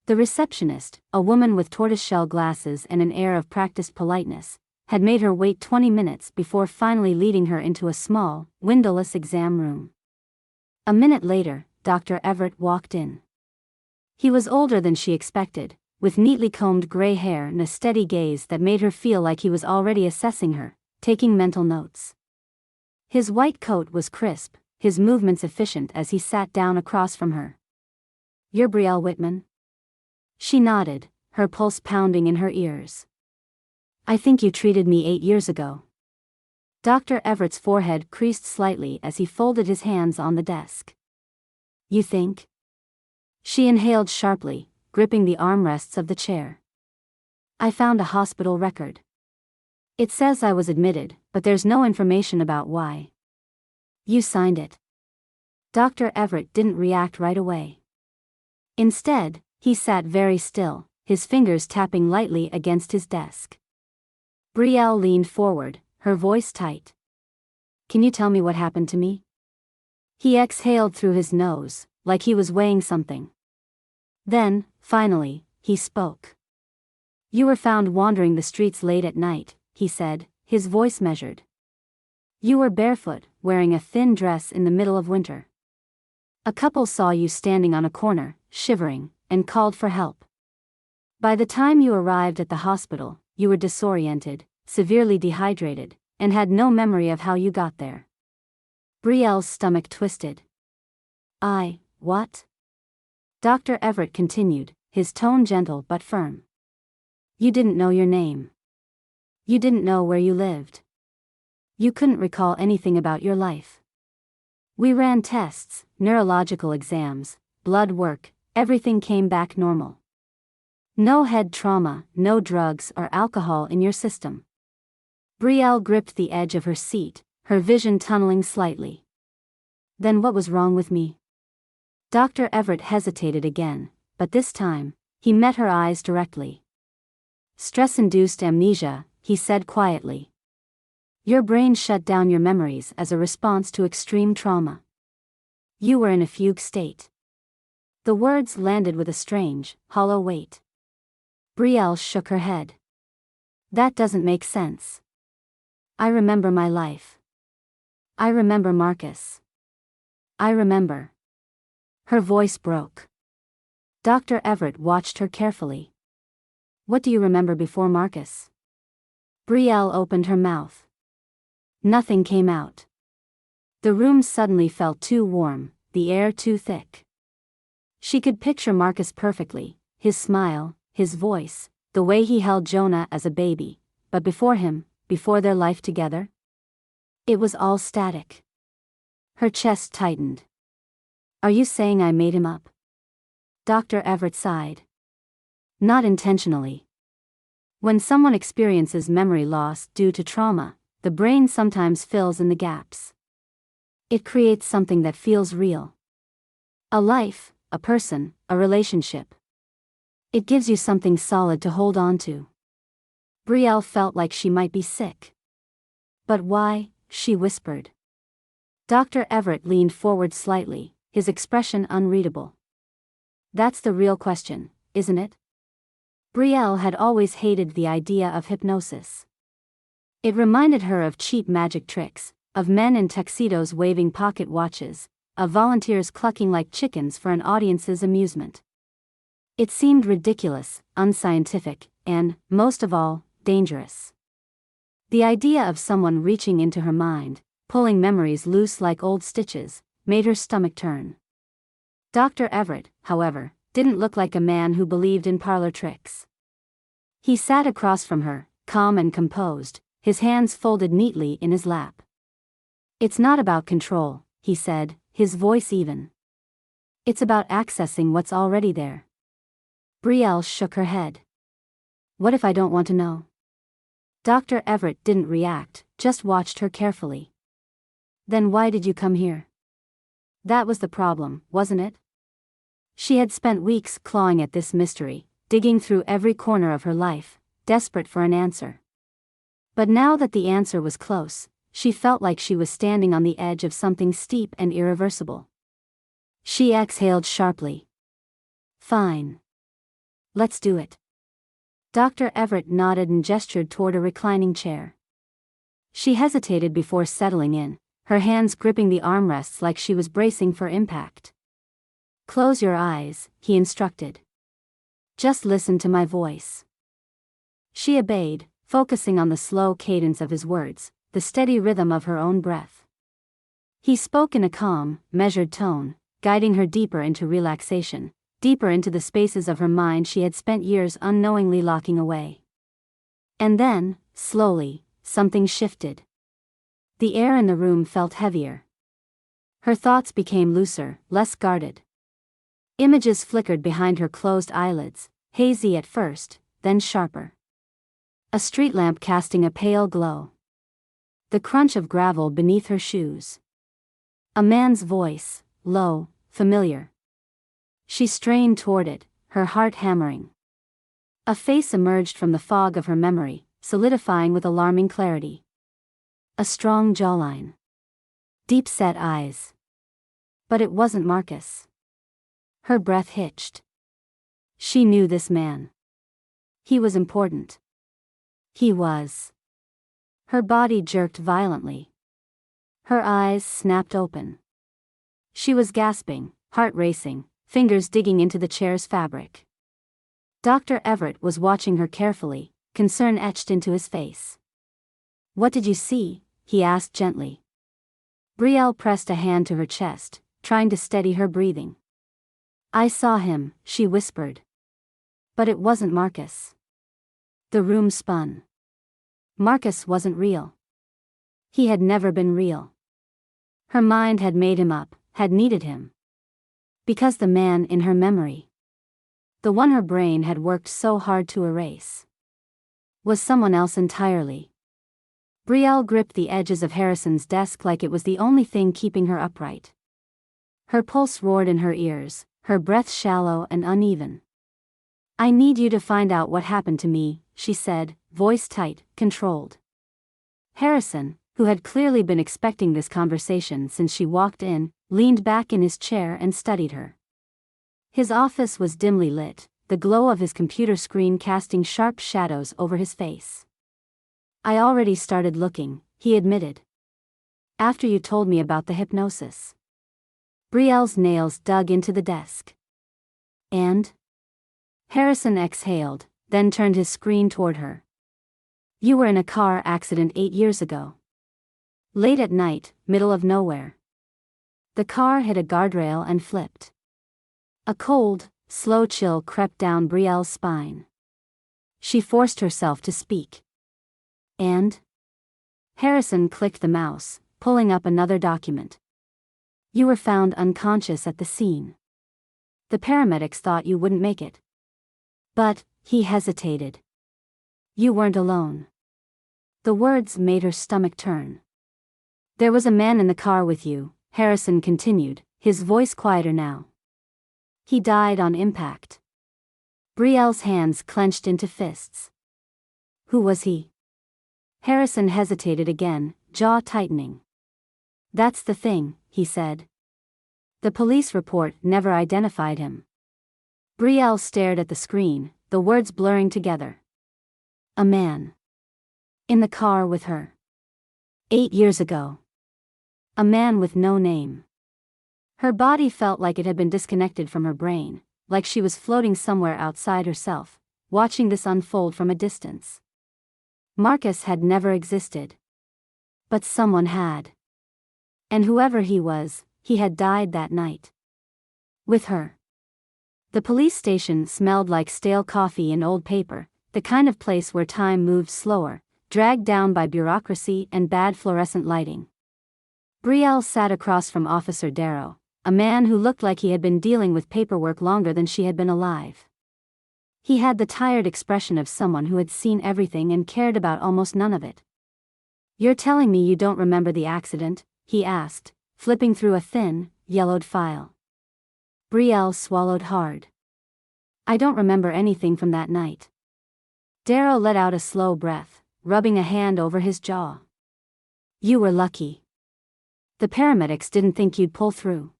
The receptionist, a woman with tortoiseshell glasses and an air of practiced politeness, had made her wait 20 minutes before finally leading her into a small, windowless exam room. A minute later, Dr. Everett walked in. He was older than she expected, with neatly combed gray hair and a steady gaze that made her feel like he was already assessing her, taking mental notes. His white coat was crisp, his movements efficient as he sat down across from her. "You're Brielle Whitman?" She nodded, her pulse pounding in her ears. "I think you treated me 8 years ago." Dr. Everett's forehead creased slightly as he folded his hands on the desk. "You think?" She inhaled sharply, gripping the armrests of the chair. "I found a hospital record. It says I was admitted, but there's no information about why." "You signed it." Dr. Everett didn't react right away. Instead, he sat very still, his fingers tapping lightly against his desk. Brielle leaned forward, her voice tight. "Can you tell me what happened to me?" He exhaled through his nose, like he was weighing something. Then, finally, he spoke. "You were found wandering the streets late at night," he said, his voice measured. "You were barefoot, wearing a thin dress in the middle of winter. A couple saw you standing on a corner, shivering, and called for help. By the time you arrived at the hospital, you were disoriented, severely dehydrated, and had no memory of how you got there." Brielle's stomach twisted. What? Dr. Everett continued, his tone gentle but firm. "You didn't know your name. You didn't know where you lived. You couldn't recall anything about your life. We ran tests, neurological exams, blood work, everything came back normal. No head trauma, no drugs or alcohol in your system." Brielle gripped the edge of her seat, her vision tunneling slightly. "Then what was wrong with me?" Dr. Everett hesitated again, but this time, he met her eyes directly. "Stress-induced amnesia," he said quietly. "Your brain shut down your memories as a response to extreme trauma. You were in a fugue state." The words landed with a strange, hollow weight. Brielle shook her head. "That doesn't make sense. I remember my life. I remember Marcus. I remember." Her voice broke. Dr. Everett watched her carefully. "What do you remember before Marcus?" Brielle opened her mouth. Nothing came out. The room suddenly felt too warm, the air too thick. She could picture Marcus perfectly, his smile, his voice, the way he held Jonah as a baby, but before him, before their life together? It was all static. Her chest tightened. "Are you saying I made him up?" Dr. Everett sighed. "Not intentionally. When someone experiences memory loss due to trauma, the brain sometimes fills in the gaps. It creates something that feels real. A life, a person, a relationship. It gives you something solid to hold on to. Brielle felt like she might be sick. But why? She whispered. Dr. Everett leaned forward slightly, his expression unreadable. That's the real question, isn't it? Brielle had always hated the idea of hypnosis. It reminded her of cheap magic tricks, of men in tuxedos waving pocket watches, of volunteers clucking like chickens for an audience's amusement. It seemed ridiculous, unscientific, and, most of all, dangerous. The idea of someone reaching into her mind, pulling memories loose like old stitches, made her stomach turn. Dr. Everett, however, didn't look like a man who believed in parlor tricks. He sat across from her, calm and composed, his hands folded neatly in his lap. It's not about control, he said, his voice even. It's about accessing what's already there. Brielle shook her head. What if I don't want to know? Dr. Everett didn't react, just watched her carefully. Then why did you come here? That was the problem, wasn't it? She had spent weeks clawing at this mystery, digging through every corner of her life, desperate for an answer. But now that the answer was close, she felt like she was standing on the edge of something steep and irreversible. She exhaled sharply. Fine. Let's do it. Dr. Everett nodded and gestured toward a reclining chair. She hesitated before settling in, her hands gripping the armrests like she was bracing for impact. Close your eyes, he instructed. Just listen to my voice. She obeyed, focusing on the slow cadence of his words, the steady rhythm of her own breath. He spoke in a calm, measured tone, guiding her deeper into relaxation, deeper into the spaces of her mind she had spent years unknowingly locking away. And then, slowly, something shifted. The air in the room felt heavier. Her thoughts became looser, less guarded. Images flickered behind her closed eyelids, hazy at first, then sharper. A street lamp casting a pale glow. The crunch of gravel beneath her shoes. A man's voice, low, familiar. She strained toward it, her heart hammering. A face emerged from the fog of her memory, solidifying with alarming clarity. A strong jawline. Deep-set eyes. But it wasn't Marcus. Her breath hitched. She knew this man. He was important. He was. Her body jerked violently. Her eyes snapped open. She was gasping, heart racing, fingers digging into the chair's fabric. Dr. Everett was watching her carefully, concern etched into his face. What did you see? He asked gently. Brielle pressed a hand to her chest, trying to steady her breathing. I saw him, she whispered. But it wasn't Marcus. The room spun. Marcus wasn't real. He had never been real. Her mind had made him up, had needed him. Because the man in her memory, the one her brain had worked so hard to erase, was someone else entirely. Brielle gripped the edges of Harrison's desk like it was the only thing keeping her upright. Her pulse roared in her ears, her breath shallow and uneven. I need you to find out what happened to me, she said, voice tight, controlled. Harrison, who had clearly been expecting this conversation since she walked in, leaned back in his chair and studied her. His office was dimly lit, the glow of his computer screen casting sharp shadows over his face. I already started looking, he admitted. After you told me about the hypnosis. Brielle's nails dug into the desk. And? Harrison exhaled, then turned his screen toward her. You were in a car accident 8 years ago. Late at night, middle of nowhere. The car hit a guardrail and flipped. A cold, slow chill crept down Brielle's spine. She forced herself to speak. And? Harrison clicked the mouse, pulling up another document. You were found unconscious at the scene. The paramedics thought you wouldn't make it. But, he hesitated. You weren't alone. The words made her stomach turn. There was a man in the car with you, Harrison continued, his voice quieter now. He died on impact. Brielle's hands clenched into fists. Who was he? Harrison hesitated again, jaw tightening. That's the thing, he said. The police report never identified him. Brielle stared at the screen, the words blurring together. A man. In the car with her. 8 years ago. A man with no name. Her body felt like it had been disconnected from her brain, like she was floating somewhere outside herself, watching this unfold from a distance. Marcus had never existed. But someone had. And whoever he was, he had died that night. With her. The police station smelled like stale coffee and old paper, the kind of place where time moved slower, dragged down by bureaucracy and bad fluorescent lighting. Brielle sat across from Officer Darrow, a man who looked like he had been dealing with paperwork longer than she had been alive. He had the tired expression of someone who had seen everything and cared about almost none of it. "You're telling me you don't remember the accident?" he asked, flipping through a thin, yellowed file. Brielle swallowed hard. "I don't remember anything from that night." Darrow let out a slow breath, rubbing a hand over his jaw. "You were lucky. The paramedics didn't think you'd pull through."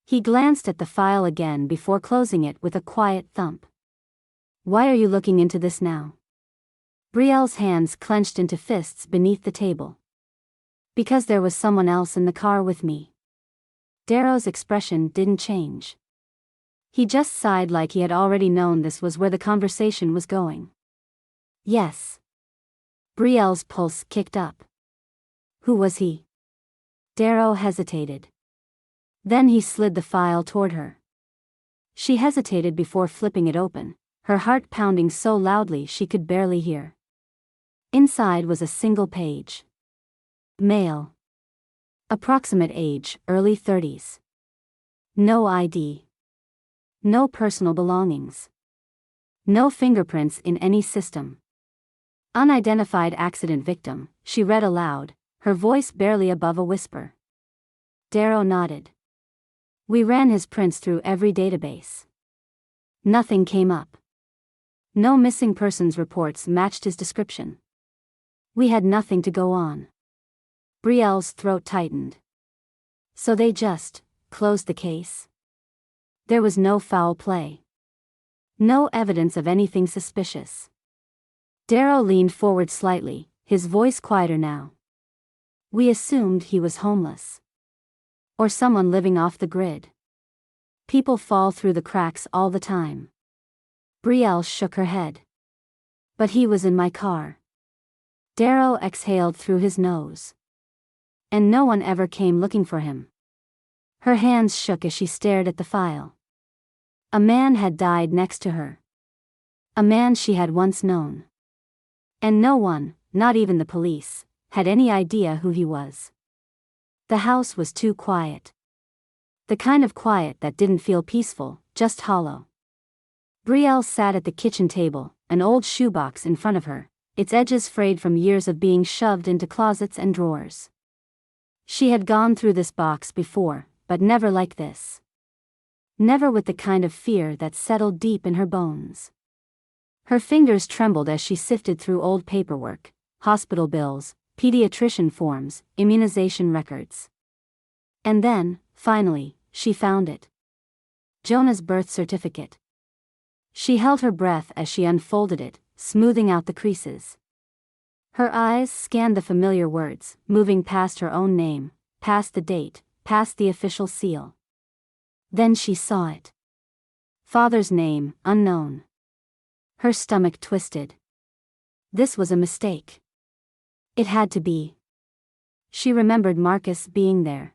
He glanced at the file again before closing it with a quiet thump. "Why are you looking into this now?" Brielle's hands clenched into fists beneath the table. "Because there was someone else in the car with me." Darrow's expression didn't change. He just sighed like he had already known this was where the conversation was going. "Yes." Brielle's pulse kicked up. "Who was he?" Darrow hesitated. Then he slid the file toward her. She hesitated before flipping it open, her heart pounding so loudly she could barely hear. Inside was a single page. Male. Approximate age, early 30s. No ID. No personal belongings. No fingerprints in any system. Unidentified accident victim, she read aloud, her voice barely above a whisper. Darrow nodded. "We ran his prints through every database. Nothing came up. No missing persons reports matched his description. We had nothing to go on." Brielle's throat tightened. "So they just closed the case?" There was no foul play. No evidence of anything suspicious. Darrow leaned forward slightly, his voice quieter now. "We assumed he was homeless. Or someone living off the grid. People fall through the cracks all the time." Brielle shook her head. "But he was in my car." Darrow exhaled through his nose. "And no one ever came looking for him." Her hands shook as she stared at the file. A man had died next to her. A man she had once known. And no one, not even the police, had any idea who he was. The house was too quiet. The kind of quiet that didn't feel peaceful, just hollow. Brielle sat at the kitchen table, an old shoebox in front of her, its edges frayed from years of being shoved into closets and drawers. She had gone through this box before, but never like this. Never with the kind of fear that settled deep in her bones. Her fingers trembled as she sifted through old paperwork, hospital bills, pediatrician forms, immunization records. And then, finally, she found it. Jonah's birth certificate. She held her breath as she unfolded it, smoothing out the creases. Her eyes scanned the familiar words, moving past her own name, past the date, past the official seal. Then she saw it. Father's name, unknown. Her stomach twisted. This was a mistake. It had to be. She remembered Marcus being there.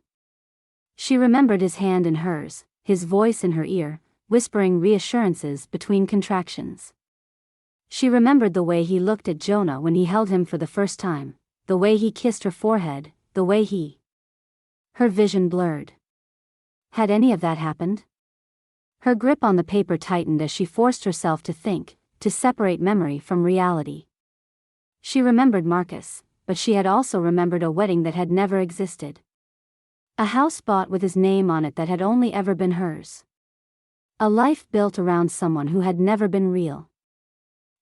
She remembered his hand in hers, his voice in her ear, whispering reassurances between contractions. She remembered the way he looked at Jonah when he held him for the first time, the way he kissed her forehead, the way he... Her vision blurred. Had any of that happened? Her grip on the paper tightened as she forced herself to think, to separate memory from reality. She remembered Marcus, but she had also remembered a wedding that had never existed. A house bought with his name on it that had only ever been hers. A life built around someone who had never been real.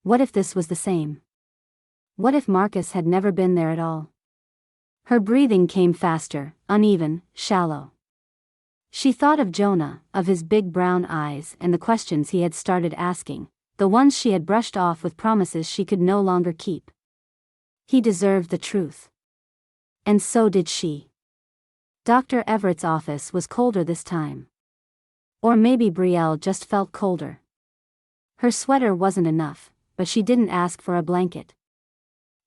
What if this was the same? What if Marcus had never been there at all? Her breathing came faster, uneven, shallow. She thought of Jonah, of his big brown eyes and the questions he had started asking, the ones she had brushed off with promises she could no longer keep. He deserved the truth. And so did she. Dr. Everett's office was colder this time. Or maybe Brielle just felt colder. Her sweater wasn't enough, but she didn't ask for a blanket.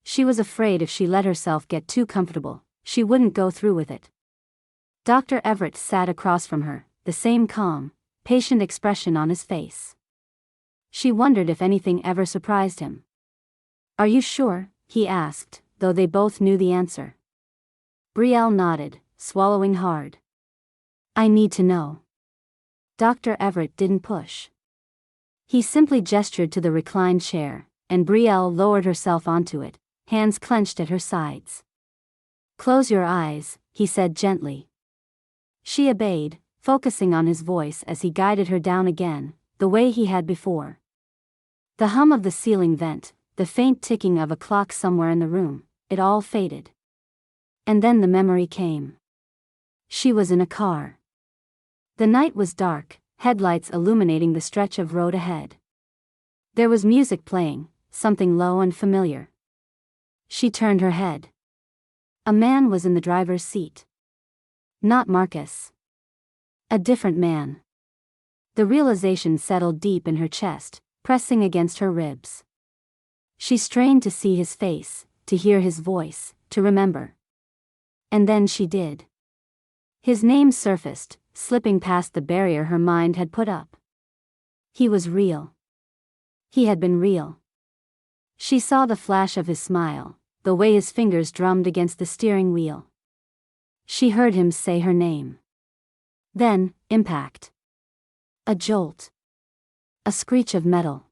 She was afraid if she let herself get too comfortable, she wouldn't go through with it. Dr. Everett sat across from her, the same calm, patient expression on his face. She wondered if anything ever surprised him. "Are you sure?" he asked, though they both knew the answer. Brielle nodded, swallowing hard. "I need to know." Dr. Everett didn't push. He simply gestured to the reclined chair, and Brielle lowered herself onto it, hands clenched at her sides. "Close your eyes," he said gently. She obeyed, focusing on his voice as he guided her down again, the way he had before. The hum of the ceiling vent, the faint ticking of a clock somewhere in the room, it all faded. And then the memory came. She was in a car. The night was dark, headlights illuminating the stretch of road ahead. There was music playing, something low and familiar. She turned her head. A man was in the driver's seat. Not Marcus. A different man. The realization settled deep in her chest, pressing against her ribs. She strained to see his face, to hear his voice, to remember. And then she did. His name surfaced, slipping past the barrier her mind had put up. He was real. He had been real. She saw the flash of his smile, the way his fingers drummed against the steering wheel. She heard him say her name. Then, impact. A jolt. A screech of metal.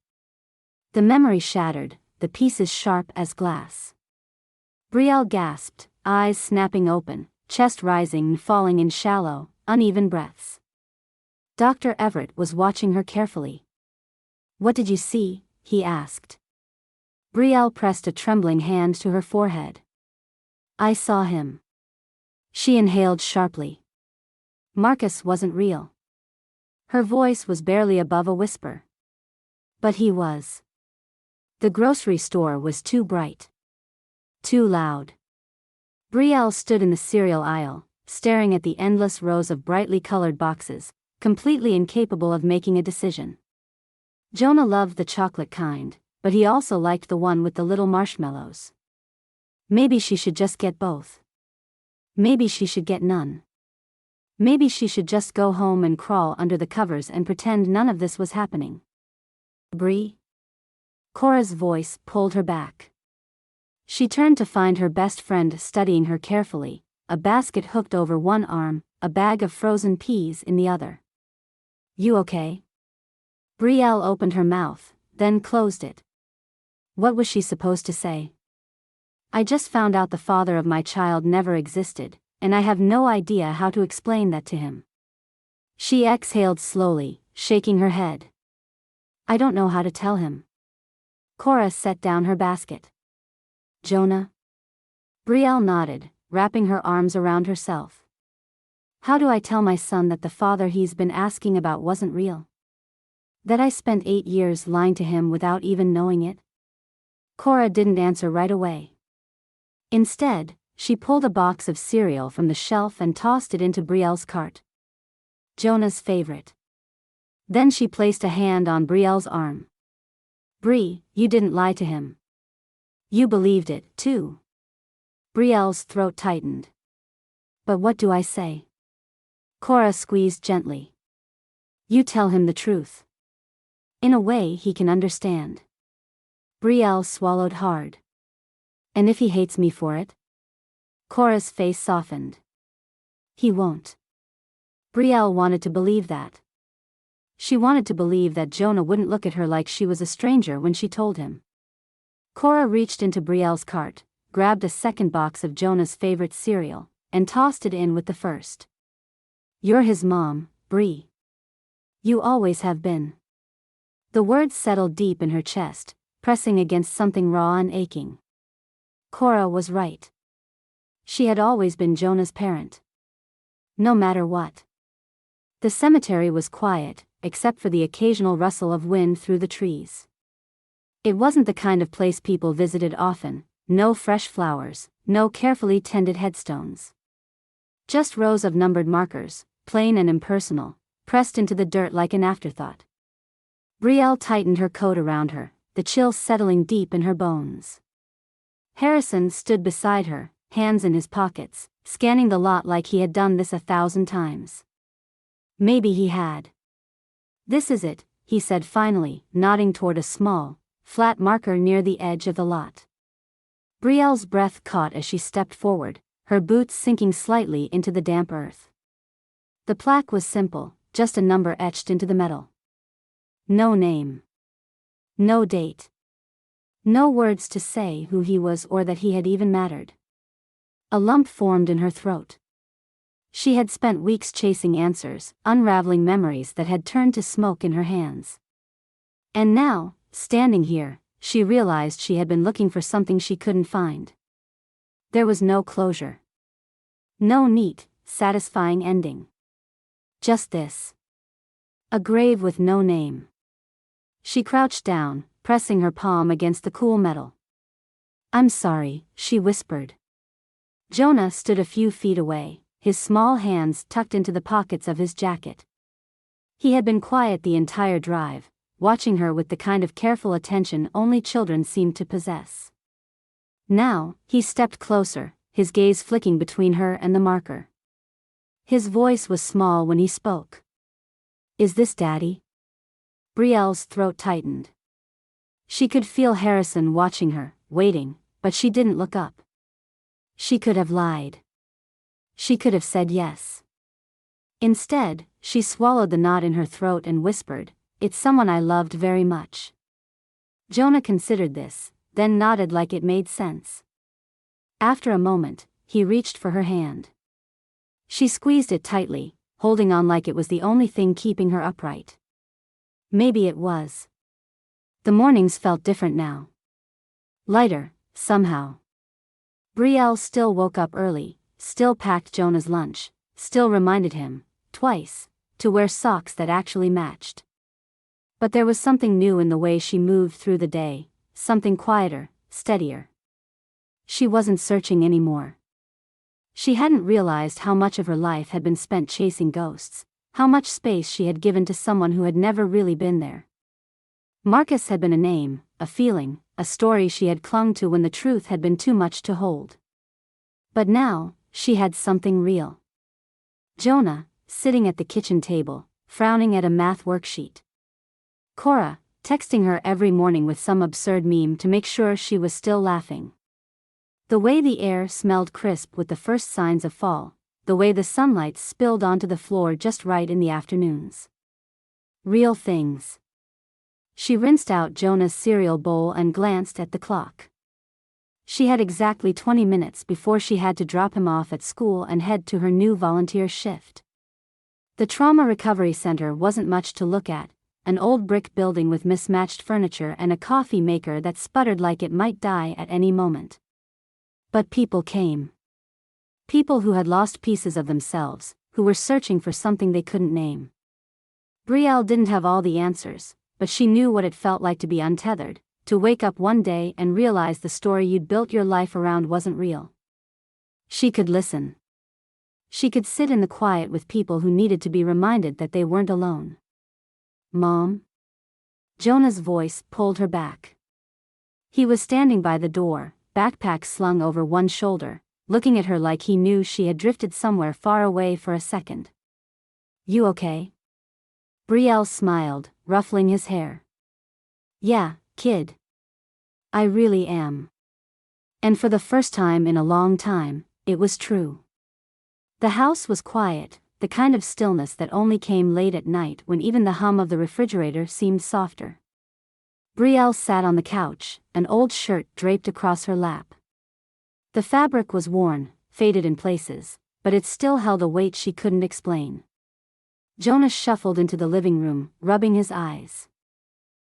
The memory shattered, the pieces sharp as glass. Brielle gasped, eyes snapping open, chest rising and falling in shallow, uneven breaths. Dr. Everett was watching her carefully. "What did you see?" he asked. Brielle pressed a trembling hand to her forehead. "I saw him." She inhaled sharply. Marcus wasn't real. Her voice was barely above a whisper. But he was. The grocery store was too bright. Too loud. Brielle stood in the cereal aisle, staring at the endless rows of brightly colored boxes, completely incapable of making a decision. Jonah loved the chocolate kind, but he also liked the one with the little marshmallows. Maybe she should just get both. Maybe she should get none. Maybe she should just go home and crawl under the covers and pretend none of this was happening. "Brie?" Cora's voice pulled her back. She turned to find her best friend studying her carefully, a basket hooked over one arm, a bag of frozen peas in the other. "You okay?" Brielle opened her mouth, then closed it. What was she supposed to say? "I just found out the father of my child never existed, and I have no idea how to explain that to him." She exhaled slowly, shaking her head. "I don't know how to tell him." Cora set down her basket. "Jonah?" Brielle nodded, wrapping her arms around herself. "How do I tell my son that the father he's been asking about wasn't real? That I spent 8 years lying to him without even knowing it?" Cora didn't answer right away. Instead, she pulled a box of cereal from the shelf and tossed it into Brielle's cart. Jonah's favorite. Then she placed a hand on Brielle's arm. "Brie, you didn't lie to him. You believed it, too." Brielle's throat tightened. "But what do I say?" Cora squeezed gently. "You tell him the truth. In a way he can understand." Brielle swallowed hard. "And if he hates me for it?" Cora's face softened. "He won't." Brielle wanted to believe that. She wanted to believe that Jonah wouldn't look at her like she was a stranger when she told him. Cora reached into Brielle's cart, grabbed a second box of Jonah's favorite cereal, and tossed it in with the first. "You're his mom, Brie. You always have been." The words settled deep in her chest, pressing against something raw and aching. Cora was right. She had always been Jonah's parent. No matter what. The cemetery was quiet, except for the occasional rustle of wind through the trees. It wasn't the kind of place people visited often, no fresh flowers, no carefully tended headstones. Just rows of numbered markers, plain and impersonal, pressed into the dirt like an afterthought. Brielle tightened her coat around her, the chill settling deep in her bones. Harrison stood beside her, hands in his pockets, scanning the lot like he had done this 1,000 times. Maybe he had. "This is it," he said finally, nodding toward a small, flat marker near the edge of the lot. Brielle's breath caught as she stepped forward, her boots sinking slightly into the damp earth. The plaque was simple, just a number etched into the metal. No name. No date. No words to say who he was or that he had even mattered. A lump formed in her throat. She had spent weeks chasing answers, unraveling memories that had turned to smoke in her hands. And now, standing here, she realized she had been looking for something she couldn't find. There was no closure. No neat, satisfying ending. Just this. A grave with no name. She crouched down, pressing her palm against the cool metal. "I'm sorry," she whispered. Jonah stood a few feet away, his small hands tucked into the pockets of his jacket. He had been quiet the entire drive, watching her with the kind of careful attention only children seemed to possess. Now, he stepped closer, his gaze flicking between her and the marker. His voice was small when he spoke. "Is this Daddy?" Brielle's throat tightened. She could feel Harrison watching her, waiting, but she didn't look up. She could have lied. She could have said yes. Instead, she swallowed the knot in her throat and whispered, "It's someone I loved very much." Jonah considered this, then nodded like it made sense. After a moment, he reached for her hand. She squeezed it tightly, holding on like it was the only thing keeping her upright. Maybe it was. The mornings felt different now. Lighter, somehow. Brielle still woke up early, still packed Jonah's lunch, still reminded him, twice, to wear socks that actually matched. But there was something new in the way she moved through the day, something quieter, steadier. She wasn't searching anymore. She hadn't realized how much of her life had been spent chasing ghosts, how much space she had given to someone who had never really been there. Marcus had been a name, a feeling, a story she had clung to when the truth had been too much to hold. But now, she had something real. Jonah, sitting at the kitchen table, frowning at a math worksheet. Cora, texting her every morning with some absurd meme to make sure she was still laughing. The way the air smelled crisp with the first signs of fall, the way the sunlight spilled onto the floor just right in the afternoons. Real things. She rinsed out Jonah's cereal bowl and glanced at the clock. She had exactly 20 minutes before she had to drop him off at school and head to her new volunteer shift. The Trauma Recovery Center wasn't much to look at, an old brick building with mismatched furniture and a coffee maker that sputtered like it might die at any moment. But people came. People who had lost pieces of themselves, who were searching for something they couldn't name. Brielle didn't have all the answers, but she knew what it felt like to be untethered, to wake up one day and realize the story you'd built your life around wasn't real. She could listen. She could sit in the quiet with people who needed to be reminded that they weren't alone. "Mom?" Jonah's voice pulled her back. He was standing by the door, backpack slung over one shoulder, looking at her like he knew she had drifted somewhere far away for a second. "You okay?" Brielle smiled, ruffling his hair. "Yeah, kid. I really am." And for the first time in a long time, it was true. The house was quiet, the kind of stillness that only came late at night when even the hum of the refrigerator seemed softer. Brielle sat on the couch, an old shirt draped across her lap. The fabric was worn, faded in places, but it still held a weight she couldn't explain. Jonah shuffled into the living room, rubbing his eyes.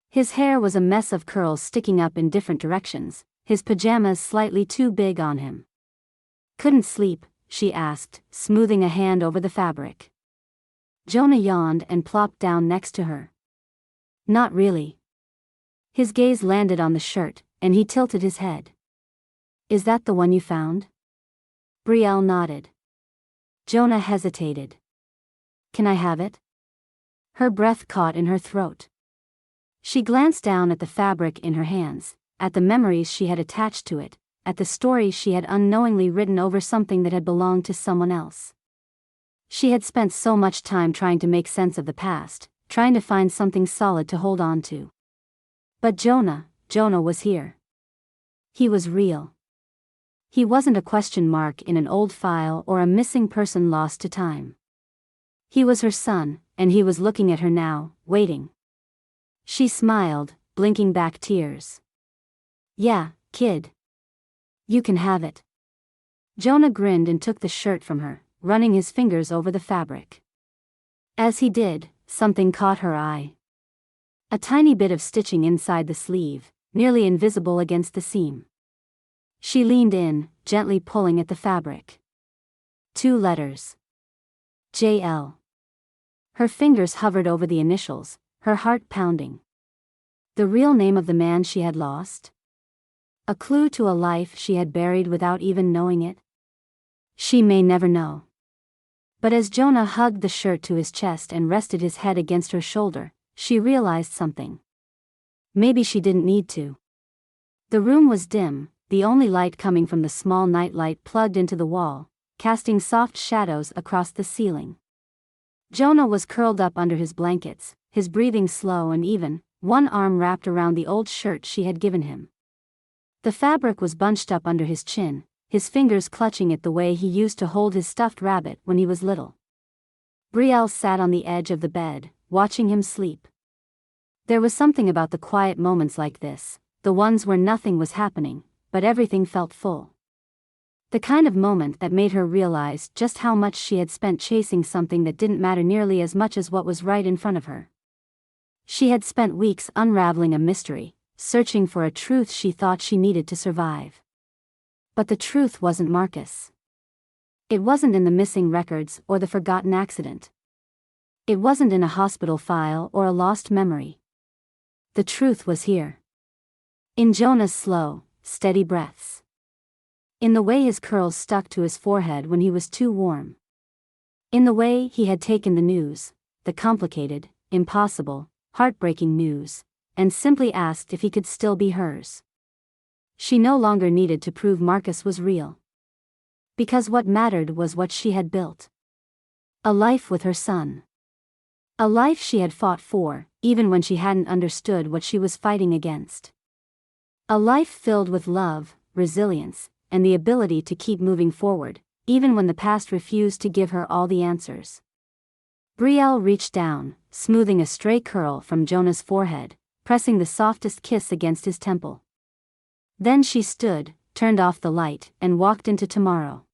His hair was a mess of curls sticking up in different directions, his pajamas slightly too big on him. "Couldn't sleep?" she asked, smoothing a hand over the fabric. Jonah yawned and plopped down next to her. "Not really." His gaze landed on the shirt, and he tilted his head. "Is that the one you found?" Brielle nodded. Jonah hesitated. "Can I have it?" Her breath caught in her throat. She glanced down at the fabric in her hands, at the memories she had attached to it, at the stories she had unknowingly written over something that had belonged to someone else. She had spent so much time trying to make sense of the past, trying to find something solid to hold on to. But Jonah was here. He was real. He wasn't a question mark in an old file or a missing person lost to time. He was her son, and he was looking at her now, waiting. She smiled, blinking back tears. "Yeah, kid. You can have it." Jonah grinned and took the shirt from her, running his fingers over the fabric. As he did, something caught her eye. A tiny bit of stitching inside the sleeve, nearly invisible against the seam. She leaned in, gently pulling at the fabric. 2 letters. JL. Her fingers hovered over the initials, her heart pounding. The real name of the man she had lost? A clue to a life she had buried without even knowing it? She may never know. But as Jonah hugged the shirt to his chest and rested his head against her shoulder, she realized something. Maybe she didn't need to. The room was dim, the only light coming from the small nightlight plugged into the wall, casting soft shadows across the ceiling. Jonah was curled up under his blankets, his breathing slow and even, one arm wrapped around the old shirt she had given him. The fabric was bunched up under his chin, his fingers clutching it the way he used to hold his stuffed rabbit when he was little. Brielle sat on the edge of the bed, watching him sleep. There was something about the quiet moments like this, the ones where nothing was happening, but everything felt full. The kind of moment that made her realize just how much she had spent chasing something that didn't matter nearly as much as what was right in front of her. She had spent weeks unraveling a mystery, searching for a truth she thought she needed to survive. But the truth wasn't Marcus. It wasn't in the missing records or the forgotten accident. It wasn't in a hospital file or a lost memory. The truth was here. In Jonah's slow, steady breaths. In the way his curls stuck to his forehead when he was too warm. In the way he had taken the news, the complicated, impossible, heartbreaking news, and simply asked if he could still be hers. She no longer needed to prove Marcus was real. Because what mattered was what she had built. A life with her son. A life she had fought for, even when she hadn't understood what she was fighting against. A life filled with love, resilience, and the ability to keep moving forward, even when the past refused to give her all the answers. Brielle reached down, smoothing a stray curl from Jonah's forehead, pressing the softest kiss against his temple. Then she stood, turned off the light, and walked into tomorrow.